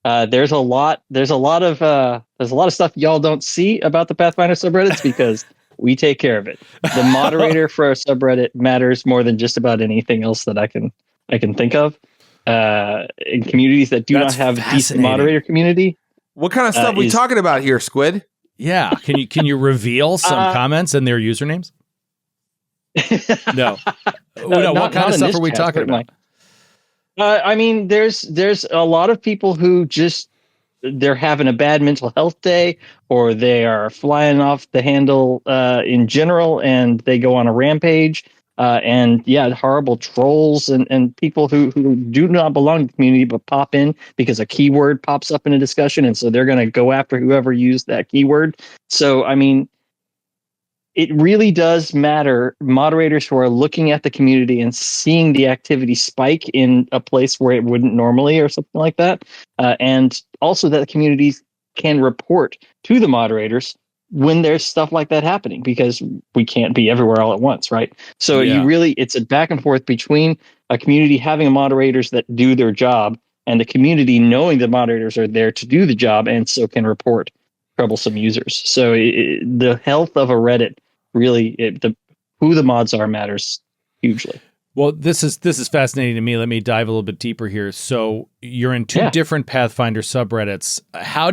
there's a lot of stuff y'all don't see about the Pathfinder subreddits because we take care of it. The moderator for a subreddit matters more than just about anything else that I can think of. In communities that do not have a decent moderator community. What kind of stuff are we talking about here, Squid? Yeah. Can you reveal some comments and their usernames? No. What kind of stuff are we talking about? I mean, there's a lot of people who just they're having a bad mental health day, or they are flying off the handle in general, and they go on a rampage. Horrible trolls and people who do not belong to the community but pop in because a keyword pops up in a discussion, and so they're going to go after whoever used that keyword. So, I mean, it really does matter. Moderators who are looking at the community and seeing the activity spike in a place where it wouldn't normally or something like that, and also that the communities can report to the moderators when there's stuff like that happening, because we can't be everywhere all at once, right? So it's a back and forth between a community having moderators that do their job and the community knowing the moderators are there to do the job and so can report troublesome users. So the health of a Reddit really, who the mods are matters hugely. Well, this is fascinating to me. Let me dive a little bit deeper here. So you're in 2 different Pathfinder subreddits. How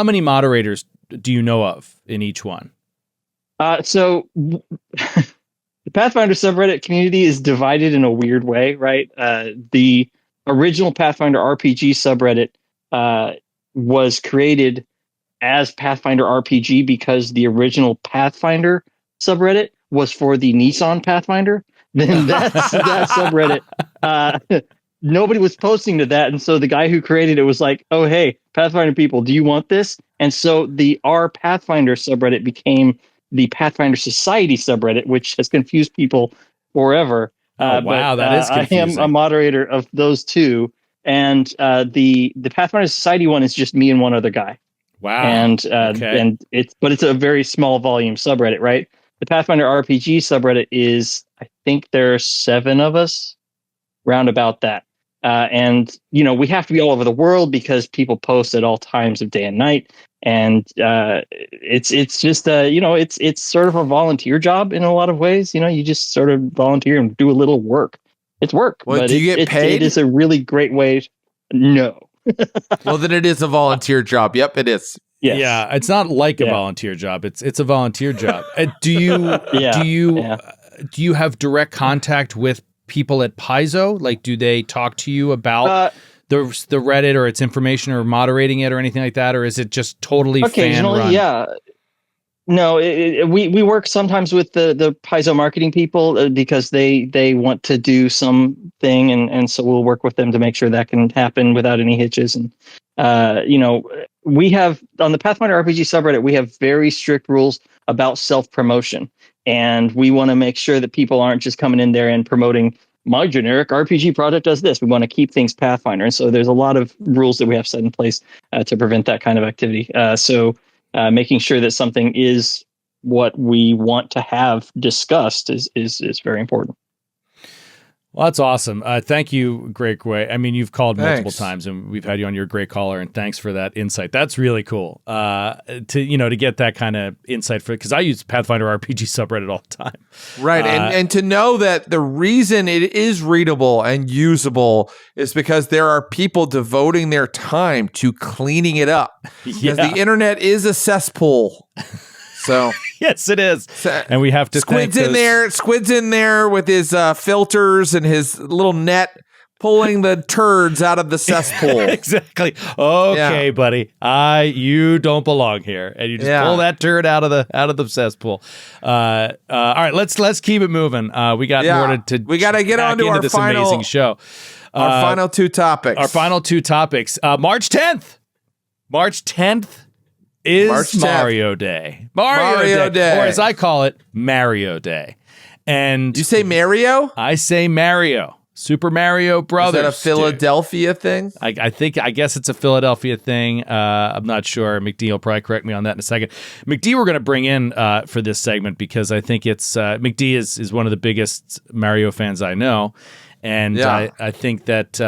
many moderators do you know of in each one? So the Pathfinder subreddit community is divided in a weird way, right? The original Pathfinder RPG subreddit was created as Pathfinder RPG because the original Pathfinder subreddit was for the Nissan Pathfinder. Then that subreddit, nobody was posting to that, and so the guy who created it was like, "Oh, hey, Pathfinder people, do you want this?" And so the R Pathfinder subreddit became the Pathfinder Society subreddit, which has confused people forever. Wow, that is confusing. I am a moderator of those 2, and the Pathfinder Society one is just me and one other guy. Wow, and it's a very small volume subreddit, right? The Pathfinder RPG subreddit is, I think there are 7 of us, round about that. And we have to be all over the world because people post at all times of day and night. And it's just it's sort of a volunteer job in a lot of ways. You just sort of volunteer and do a little work. It's work. Well, but do you get paid? It is a really great way. No. Well, then it is a volunteer job. Yep, it is. Yes. Yeah, it's not like a volunteer job. It's a volunteer job. Do you have direct contact with people at Paizo? Like, do they talk to you about the Reddit or its information or moderating it or anything like that, or is it just totally occasionally? fan-run? Yeah. No, we work sometimes with the Paizo marketing people because they want to do something, and so we'll work with them to make sure that can happen without any hitches. And we have on the Pathfinder RPG subreddit, we have very strict rules about self-promotion, and we want to make sure that people aren't just coming in there and promoting my generic RPG product does this. We want to keep things Pathfinder, and so there's a lot of rules that we have set in place to prevent that kind of activity. So making sure that something is what we want to have discussed is very important. Well, that's awesome. Thank you, Great Way. I mean, you've called multiple Thanks. times, and we've had you on your great caller, and thanks for that insight. That's really cool. To get that kind of insight because I use Pathfinder RPG subreddit all the time. Right. And to know that the reason it is readable and usable is because there are people devoting their time to cleaning it up. Because the internet is a cesspool. So yes, it is. And we have to Squid's in there with his filters and his little net pulling the turds out of the cesspool. Exactly. Okay, buddy. You don't belong here. And you just pull that turd out of the cesspool. All right, let's keep it moving. We got more to we got to get on to our this final amazing show. Our final two topics. March 10th. March 10th is Mario Day. Mario Day. Or as I call it, Mario Day. And you say Mario? I say Mario. Super Mario Brothers. Is that a Philadelphia thing? I guess it's a Philadelphia thing. I'm not sure. McD will probably correct me on that in a second. McD we're going to bring in for this segment because I think it's McD is one of the biggest Mario fans I know. And I think that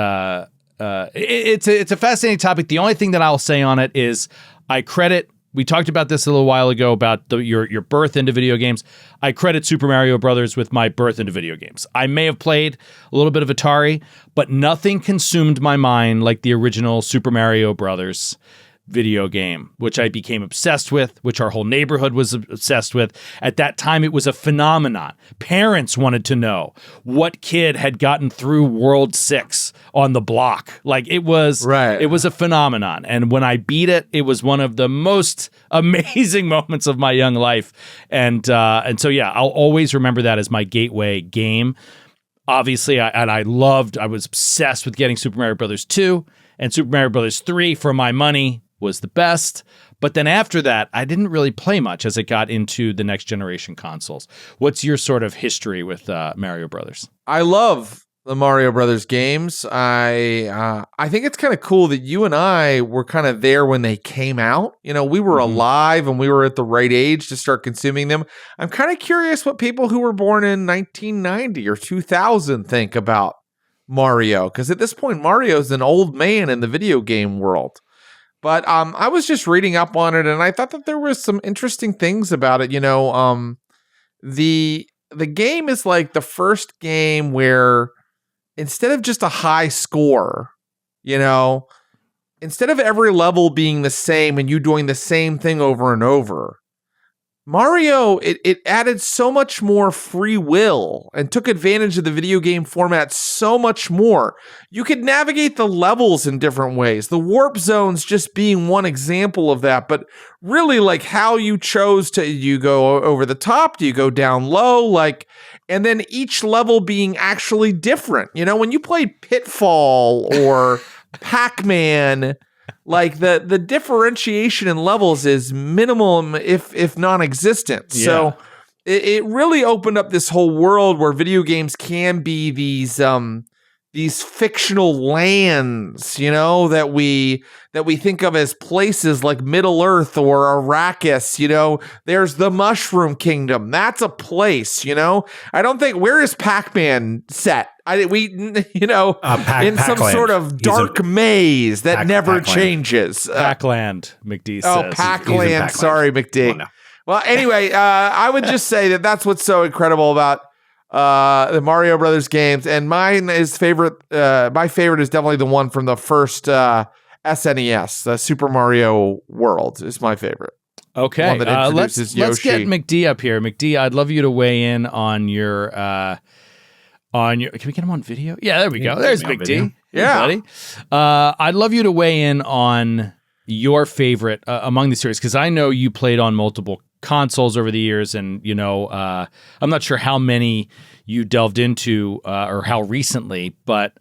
it's a fascinating topic. The only thing that I'll say on it is we talked about this a little while ago about your birth into video games. I credit Super Mario Brothers with my birth into video games. I may have played a little bit of Atari, but nothing consumed my mind like the original Super Mario Brothers video game, which I became obsessed with, which our whole neighborhood was obsessed with. At that time, it was a phenomenon. Parents wanted to know what kid had gotten through World 6 on the block. Like it was a phenomenon. And when I beat it, it was one of the most amazing moments of my young life. And so, I'll always remember that as my gateway game. Obviously, I was obsessed with getting Super Mario Brothers 2 and Super Mario Brothers 3 for my money was the best. But then after that, I didn't really play much as it got into the next generation consoles. What's your sort of history with Mario Brothers? I love the Mario Brothers games. I think it's kind of cool that you and I were kind of there when they came out. You know, we were alive and we were at the right age to start consuming them. I'm kind of curious what people who were born in 1990 or 2000 think about Mario, because at this point, Mario's an old man in the video game world. But I was just reading up on it, and I thought that there was some interesting things about it. You know, the game is like the first game where instead of just a high score, you know, instead of every level being the same and you doing the same thing over and over, Mario, it added so much more free will and took advantage of the video game format so much more. You could navigate the levels in different ways. The warp zones just being one example of that, but really like how you chose to, you go over the top, do you go down low, like, and then each level being actually different. You know, when you played Pitfall or Pac-Man, like the differentiation in levels is minimum, if non-existent. Yeah. So it really opened up this whole world where video games can be these fictional lands, you know, that we think of as places like Middle Earth or Arrakis. You know, there's the Mushroom Kingdom. That's a place. You know, I don't think, where is Pac-Man set? In some sort of dark maze that never changes. Pac-Land, McD says. Oh, Pac-Land. Sorry, McD. Well, anyway, I would just say that that's what's so incredible about the Mario Brothers games. And mine is favorite. My favorite is definitely the one from the first SNES, the Super Mario World is my favorite. Okay, let's get McD up here. McD, I'd love you to weigh in on your. Can we get him on video? Yeah, there we go. There's Big D. Yeah, buddy. I'd love you to weigh in on your favorite among the series, because I know you played on multiple consoles over the years, and you know, I'm not sure how many you delved into or how recently, but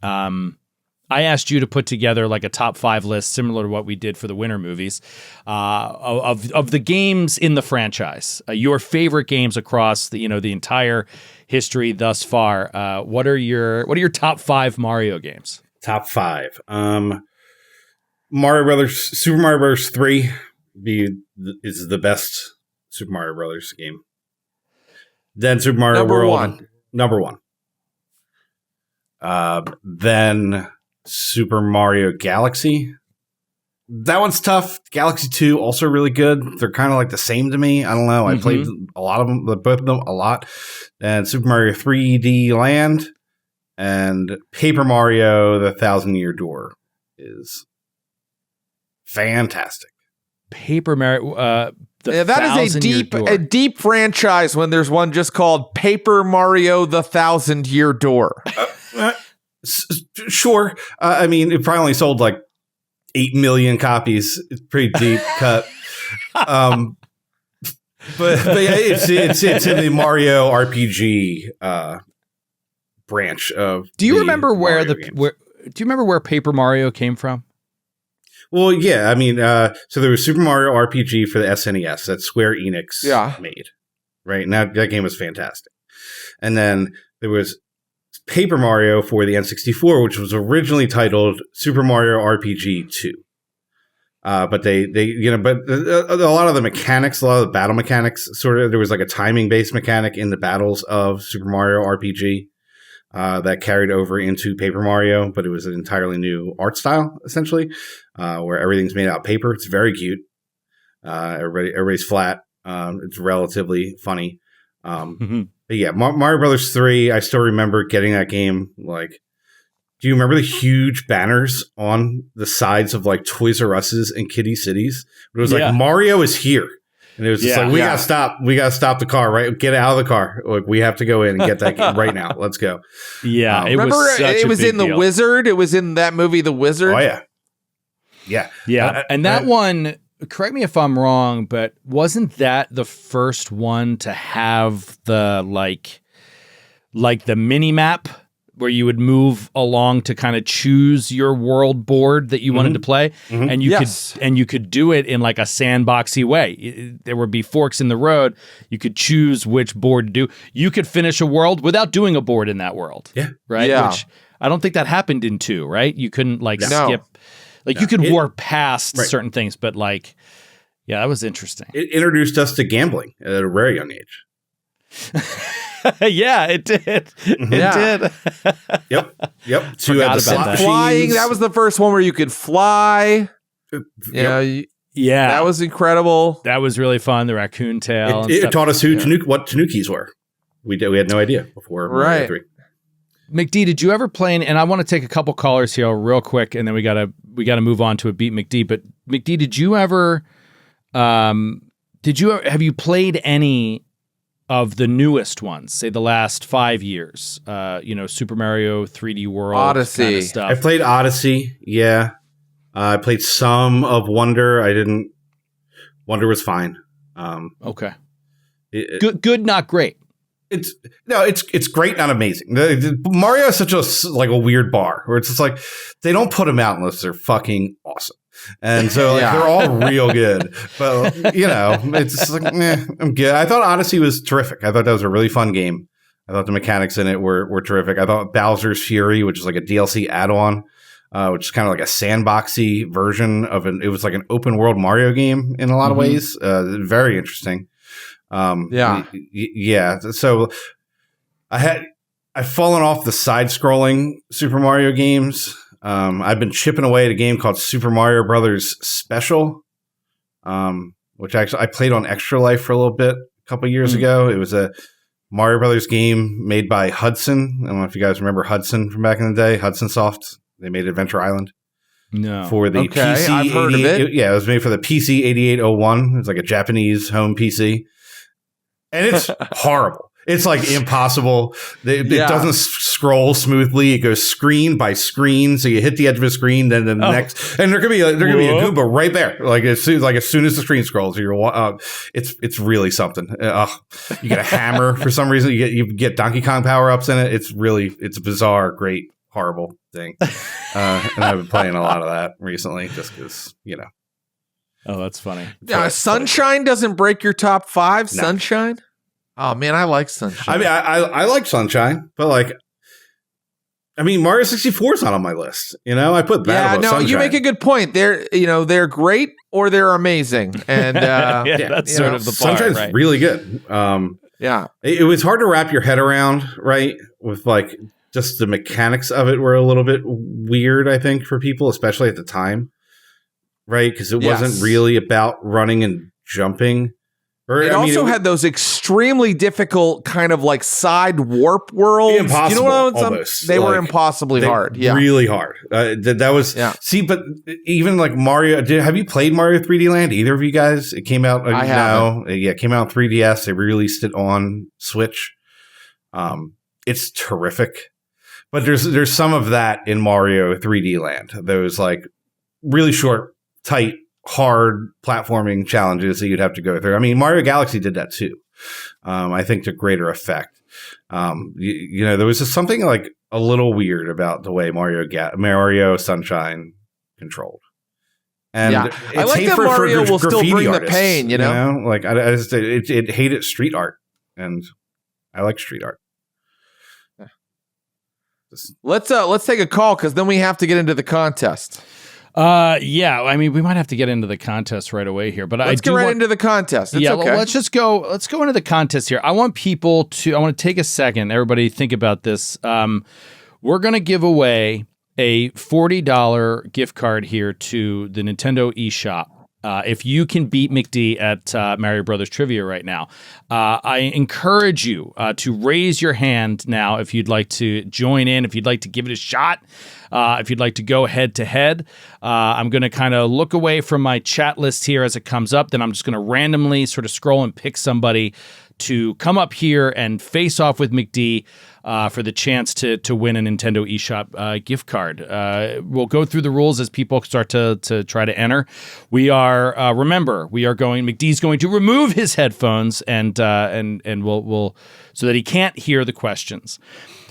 I asked you to put together like a top 5 list, similar to what we did for the winter movies, of the games in the franchise, your favorite games across the entire history thus far. What are your top 5 Mario games? Top 5. Mario Brothers, Super Mario Brothers 3 is the best Super Mario Brothers game. Then Super Mario World, number one. Then Super Mario Galaxy. That one's tough. Galaxy 2 also really good. They're kind of like the same to me. I don't know. I played a lot of them, both of them a lot. And Super Mario 3D Land and Paper Mario: The Thousand-Year Door is fantastic. Paper Mario. That is a deep franchise when there's one just called Paper Mario: The Thousand-Year Door. Sure. I mean, it probably only sold like 8 million copies. It's pretty deep cut. But yeah, it's in the Mario RPG branch of. Do you remember where do you remember where Paper Mario came from? Well, yeah. I mean, so there was Super Mario RPG for the SNES that Square Enix made, right? And that game was fantastic. And then there was Paper Mario for the N64, which was originally titled Super Mario RPG 2. But they but a lot of the mechanics, a lot of the battle mechanics, there was like a timing based mechanic in the battles of Super Mario RPG that carried over into Paper Mario, but it was an entirely new art style, essentially, where everything's made out of paper. It's very cute. Everybody's flat. It's relatively funny. But yeah, Mario Brothers 3, I still remember getting that game. Like, do you remember the huge banners on the sides of like Toys R Us's and Kitty Cities? It was like, Mario is here. And it was just like, we gotta stop the car, right? Get out of the car. Like, we have to go in and get that game right now. Let's go. Yeah. It was in The Wizard. It was in that movie, The Wizard. Oh yeah. Yeah. Yeah. And that one, correct me if I'm wrong, but wasn't that the first one to have the like the mini map where you would move along to kind of choose your world board that you wanted to play, and you could do it in like a sandboxy way. There would be forks in the road. You could choose which board to do. You could finish a world without doing a board in that world. Yeah, right. Yeah. Which I don't think that happened in 2, right? You couldn't like skip. Like you could warp past certain things, but like, yeah, that was interesting. It introduced us to gambling at a very young age. Yeah, it did. It did. Yep. Forgot about that. Flying. That was the first one where you could fly. Yeah. That was incredible. That was really fun. The raccoon tail. It taught us what Tanukis were. We had no idea before. Right. McD, did you ever play? And I want to take a couple callers here real quick, and then we gotta move on to a Beat McD. But McD, did you ever? Have you played any of the newest ones? Say the last 5 years. Super Mario 3D World, Odyssey kind of stuff. I played Odyssey. Yeah, I played some of Wonder. I didn't. Wonder was fine. Okay. Good, not great. It's great, not amazing. Mario is such a weird bar where it's just like they don't put them out unless they're fucking awesome, and so they're all real good. But it's just like I'm good. I thought Odyssey was terrific. I thought that was a really fun game. I thought the mechanics in it were terrific. I thought Bowser's Fury, which is like a DLC add-on, which is kind of like a sandboxy version of it was like an open world Mario game in a lot of ways. Very interesting. So I've fallen off the side-scrolling Super Mario games. I've been chipping away at a game called Super Mario Brothers Special, which actually I played on Extra Life for a little bit a couple years ago. It was a Mario Brothers game made by Hudson. I don't know if you guys remember Hudson from back in the day. Hudson Soft. They made Adventure Island. No. For the PC, I've heard of it. Yeah, it was made for the PC 8801. It's like a Japanese home PC. And it's horrible. It's like impossible. It doesn't scroll smoothly. It goes screen by screen. So you hit the edge of a screen, then the next, and there could be a Goomba right there. Like as soon as the screen scrolls, it's really something. You get a hammer for some reason. You get Donkey Kong power ups in it. It's a bizarre, great, horrible thing. And I've been playing a lot of that recently, just because Oh, that's funny. Yeah, Sunshine doesn't break your top 5. No. Sunshine. Oh man, I like Sunshine. I mean, I like Sunshine, but like I mean, Mario 64 is not on my list. You know, I put that. Yeah, above no, Sunshine. you make a good point. They're great or they're amazing, and that's sort of the part. Sunshine's Right? really good. Yeah, it was hard to wrap your head around, right? With like just the mechanics of it were a little bit weird, I think, for people, especially at the time, right? Because it wasn't really about running and jumping. It also had those extremely difficult kind of like side warp worlds. Impossible, you know what almost. They were Like, impossibly hard. Yeah, really hard. That was see, but even like Mario. Have you played Mario 3D Land? Either of you guys? It came out. I haven't. Yeah, it came out on 3DS. They released it on Switch. It's terrific, but there's some of that in Mario 3D Land. Those like really short, tight, hard platforming challenges that you'd have to go through. I mean, Mario Galaxy did that too. I think to greater effect. You know, there was just something like a little weird about the way Mario Sunshine controlled. And I like that Mario will still bring the pain. You know? Like I just it hated street art, and I like street art. Let's take a call because then we have to get into the contest. Yeah, I mean, we might have to get into the contest right away here, but let's get right into the contest. It's okay. Let's go into the contest here. I want to take a second. Everybody think about this. We're going to give away a $40 gift card here to the Nintendo eShop. If you can beat McD at Mario Brothers Trivia right now, I encourage you to raise your hand now if you'd like to join in, if you'd like to give it a shot, if you'd like to go head to head. I'm going to kind of look away from my chat list here as it comes up. Then I'm just going to randomly sort of scroll and pick somebody to come up here and face off with McD for the chance to win a Nintendo eShop gift card. We'll go through the rules as people start to try to enter. We are McD's going to remove his headphones and we'll so that he can't hear the questions.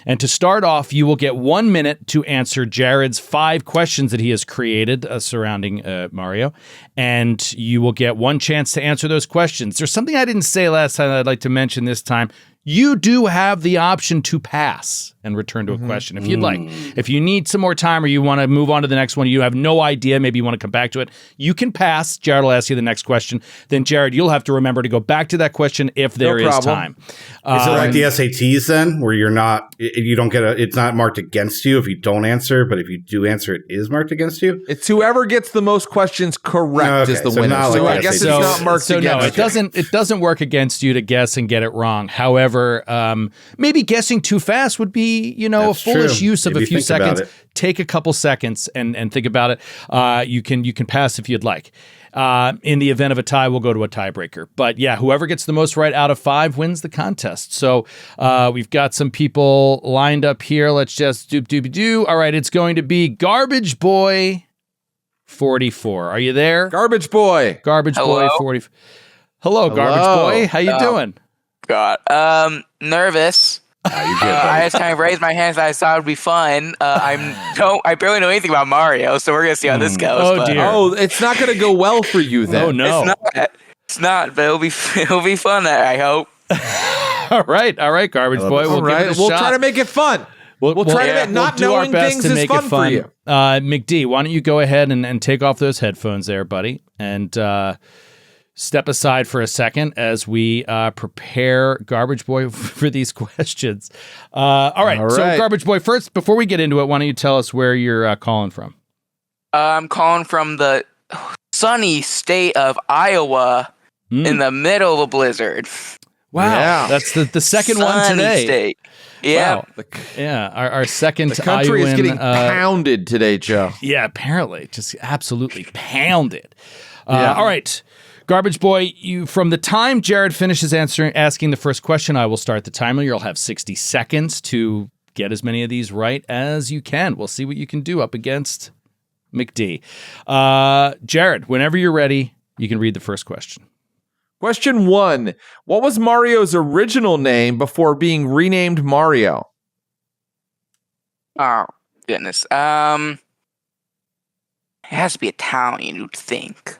And to start off, you will get 1 minute to answer Jared's 5 questions that he has created surrounding Mario. And you will get one chance to answer those questions. There's something I didn't say last time that I'd like to mention this time. You do have the option to pass and return to a question if you'd like. If you need some more time or you want to move on to the next one, you have no idea, maybe you want to come back to it, you can pass. Jared will ask you the next question. Then, Jared, you'll have to remember to go back to that question if there is time. Is it like the SATs then, where you don't get it's not marked against you if you don't answer, but if you do answer, it is marked against you? It's whoever gets the most questions correct is the winner. So I guess it's not marked against you. It doesn't work against you to guess and get it wrong. However, maybe guessing too fast would be, a foolish use of a few seconds. Take a couple seconds and think about it. You can pass if you'd like. In the event of a tie, we'll go to a tiebreaker. But yeah, whoever gets the most right out of 5 wins the contest. So we've got some people lined up here. Let's just do. All right, it's going to be Garbage Boy 44. Are you there? Garbage Boy. Boy 40. Hello, Garbage Boy. How you doing? God. Nervous. I just kind of raised my hands. I thought it would be fun. I barely know anything about Mario, so we're gonna see how this goes. Oh dear! Oh, it's not gonna go well for you then. Oh no! It's not. But it'll be fun. I hope. All right, Garbage Boy. We'll give it a shot. We'll try to make it fun. We'll try to make not knowing things is fun for you. McD, why don't you go ahead and take off those headphones there, buddy, and step aside for a second as we prepare Garbage Boy for these questions. All right. So Garbage Boy, first, before we get into it, why don't you tell us where you're calling from? I'm calling from the sunny state of Iowa in the middle of a blizzard. Wow. Yeah. That's the second one today. State. Yeah. Wow. Yeah. Our second the country Iowan, is getting pounded today, Joe. Yeah, apparently. Just absolutely pounded. All right. Garbage Boy, from the time Jared finishes asking the first question, I will start the timer. You'll have 60 seconds to get as many of these right as you can. We'll see what you can do up against McD. Jared, whenever you're ready, you can read the first question. Question 1. What was Mario's original name before being renamed Mario? Oh, goodness. It has to be Italian, you'd think.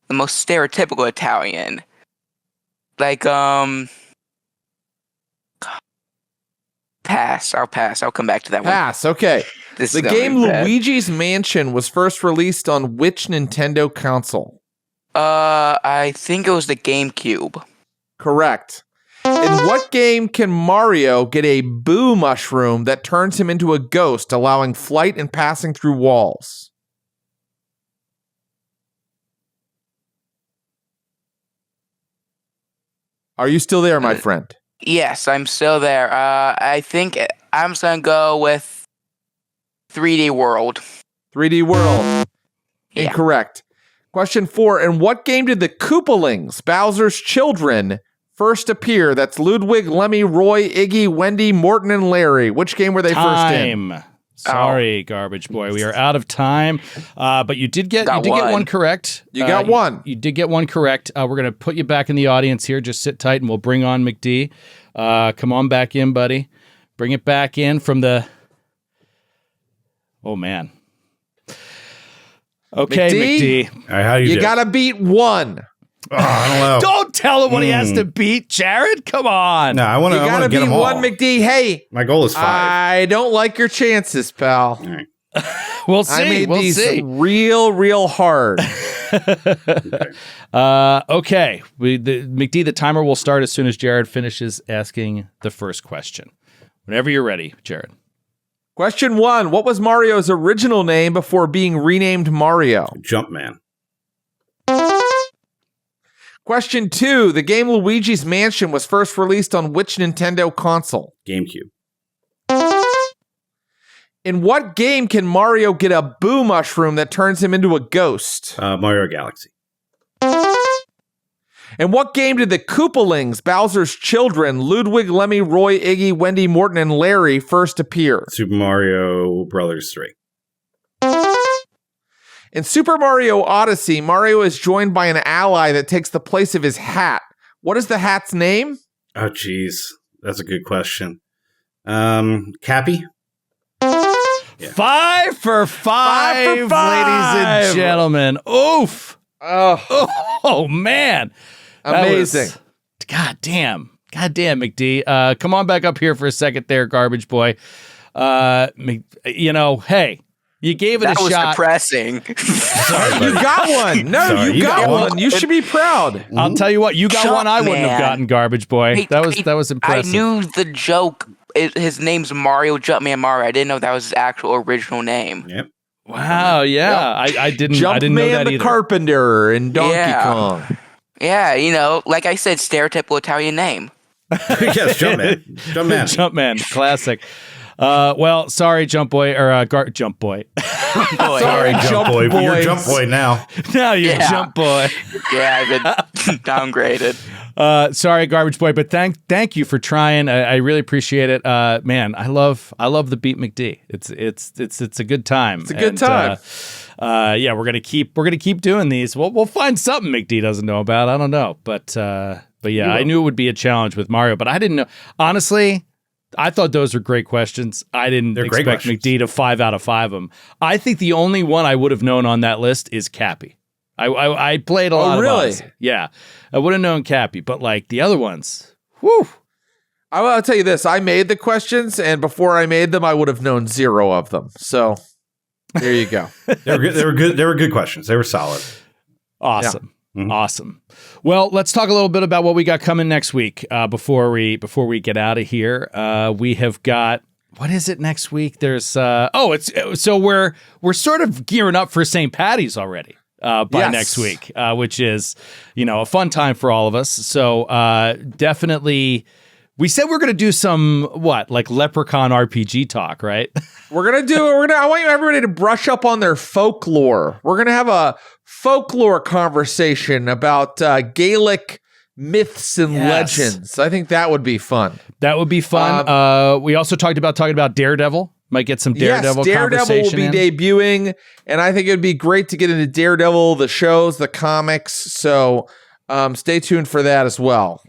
The most stereotypical Italian. Like, Pass. I'll pass. I'll come back to that one. Pass. Okay. This The is gonna game be bad. Luigi's Mansion was first released on which Nintendo console? I think it was the GameCube. Correct. In what game can Mario get a boo mushroom that turns him into a ghost, allowing flight and passing through walls? Are you still there, my friend? Yes, I'm still there. I think I'm just gonna go with 3D World. 3D World. Yeah. Incorrect. Question 4. In what game did the Koopalings, Bowser's children, first appear? That's Ludwig, Lemmy, Roy, Iggy, Wendy, Morton, and Larry. Which game were they first in? Sorry, Garbage Boy. We are out of time. But you did get one correct. You got one. You did get one correct. We're going to put you back in the audience here. Just sit tight and we'll bring on McD. Come on back in, buddy. Bring it back in from the... Oh, man. Okay, McD. All right, how you got to beat one. Oh, I don't know. Don't tell him what he has to beat, Jared. Come on. No, I want to get beat them all. one, McD. Hey, my goal is 5. I don't like your chances, pal. All right. We'll see. I made we'll these see. real hard. Okay. McD, the timer will start as soon as Jared finishes asking the first question. Whenever you're ready, Jared. Question 1. What was Mario's original name before being renamed Mario? Jumpman. Question 2. The game Luigi's Mansion was first released on which Nintendo console? GameCube. In what game can Mario get a boo mushroom that turns him into a ghost? Mario Galaxy. In what game did the Koopalings, Bowser's children, Ludwig, Lemmy, Roy, Iggy, Wendy, Morton, and Larry first appear? Super Mario Brothers 3. In Super Mario Odyssey, Mario is joined by an ally that takes the place of his hat. What is the hat's name? Oh, jeez. That's a good question. Cappy? Yeah. 5 for 5, ladies and gentlemen. Oof. Oh man. Amazing. God damn, McD. Come on back up here for a second there, Garbage Boy. Hey, you gave it that a was shot. Depressing. You got one. No, Sorry, you got one. You should be proud. I'll tell you what, you got one I wouldn't have gotten, Garbage Boy. That was impressive. I knew the joke. His name's Mario Jumpman Mario. I didn't know that was his actual original name. Yep. Wow. Yeah. Yep. I didn't know that Jumpman the either. Carpenter and Donkey Kong. Yeah, like I said, stereotypical Italian name. Yes, Jumpman. Jumpman. Classic. Well, sorry, Jump Boy or Jump Boy. Sorry, Jump Boy. But you're Jump Boy now. Now you're Jump Boy. Yeah, I've been downgraded. Sorry, Garbage Boy, but thank you for trying. I really appreciate it. Man, I love the Beat McD. It's a good time. It's a good time. Yeah, we're gonna keep doing these. We'll find something McD doesn't know about. I don't know, but yeah, I knew it would be a challenge with Mario, but I didn't know. Honestly, I thought those were great questions. I didn't expect McD to 5 out of 5 them. I think the only one I would have known on that list is Cappy. I played a lot of odds. Yeah, I would have known Cappy, but like the other ones, whew. I'll tell you this. I made the questions, and before I made them, I would have known 0 of them. So there you go. They were good. They were good questions. They were solid. Awesome. Yeah. Mm-hmm. Awesome. Well, let's talk a little bit about what we got coming next week. Before we get out of here, we have got. What is it next week? There's so we're sort of gearing up for St. Patty's already. By next week, which is, a fun time for all of us. So definitely, we said we're going to do some, like Leprechaun RPG talk, right? I want everybody to brush up on their folklore. We're going to have a folklore conversation about Gaelic myths and legends. I think that would be fun. That would be fun. We also talking about Daredevil. Might get some Daredevil Daredevil will be in. debuting, and I think it would be great to get into Daredevil, the shows, the comics. So stay tuned for that as well.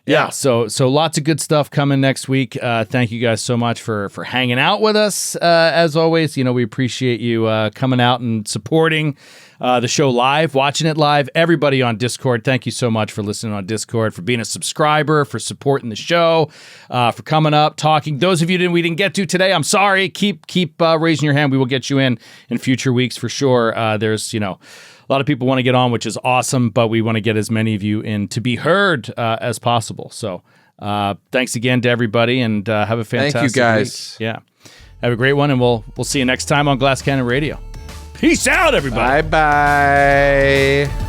Yeah, so lots of good stuff coming next week. Thank you guys so much for hanging out with us. As always, we appreciate you coming out and supporting the show live, watching it live. Everybody on Discord, thank you so much for listening on Discord, for being a subscriber, for supporting the show, for coming up, talking. Those of you we didn't get to today, I'm sorry. Keep raising your hand. We will get you in future weeks for sure. There's a lot of people want to get on, which is awesome, but we want to get as many of you in to be heard as possible. So thanks again to everybody, and have a fantastic Thank you, guys. week. Yeah. Have a great one, and we'll see you next time on Glass Cannon Radio. Peace out, everybody. Bye-bye.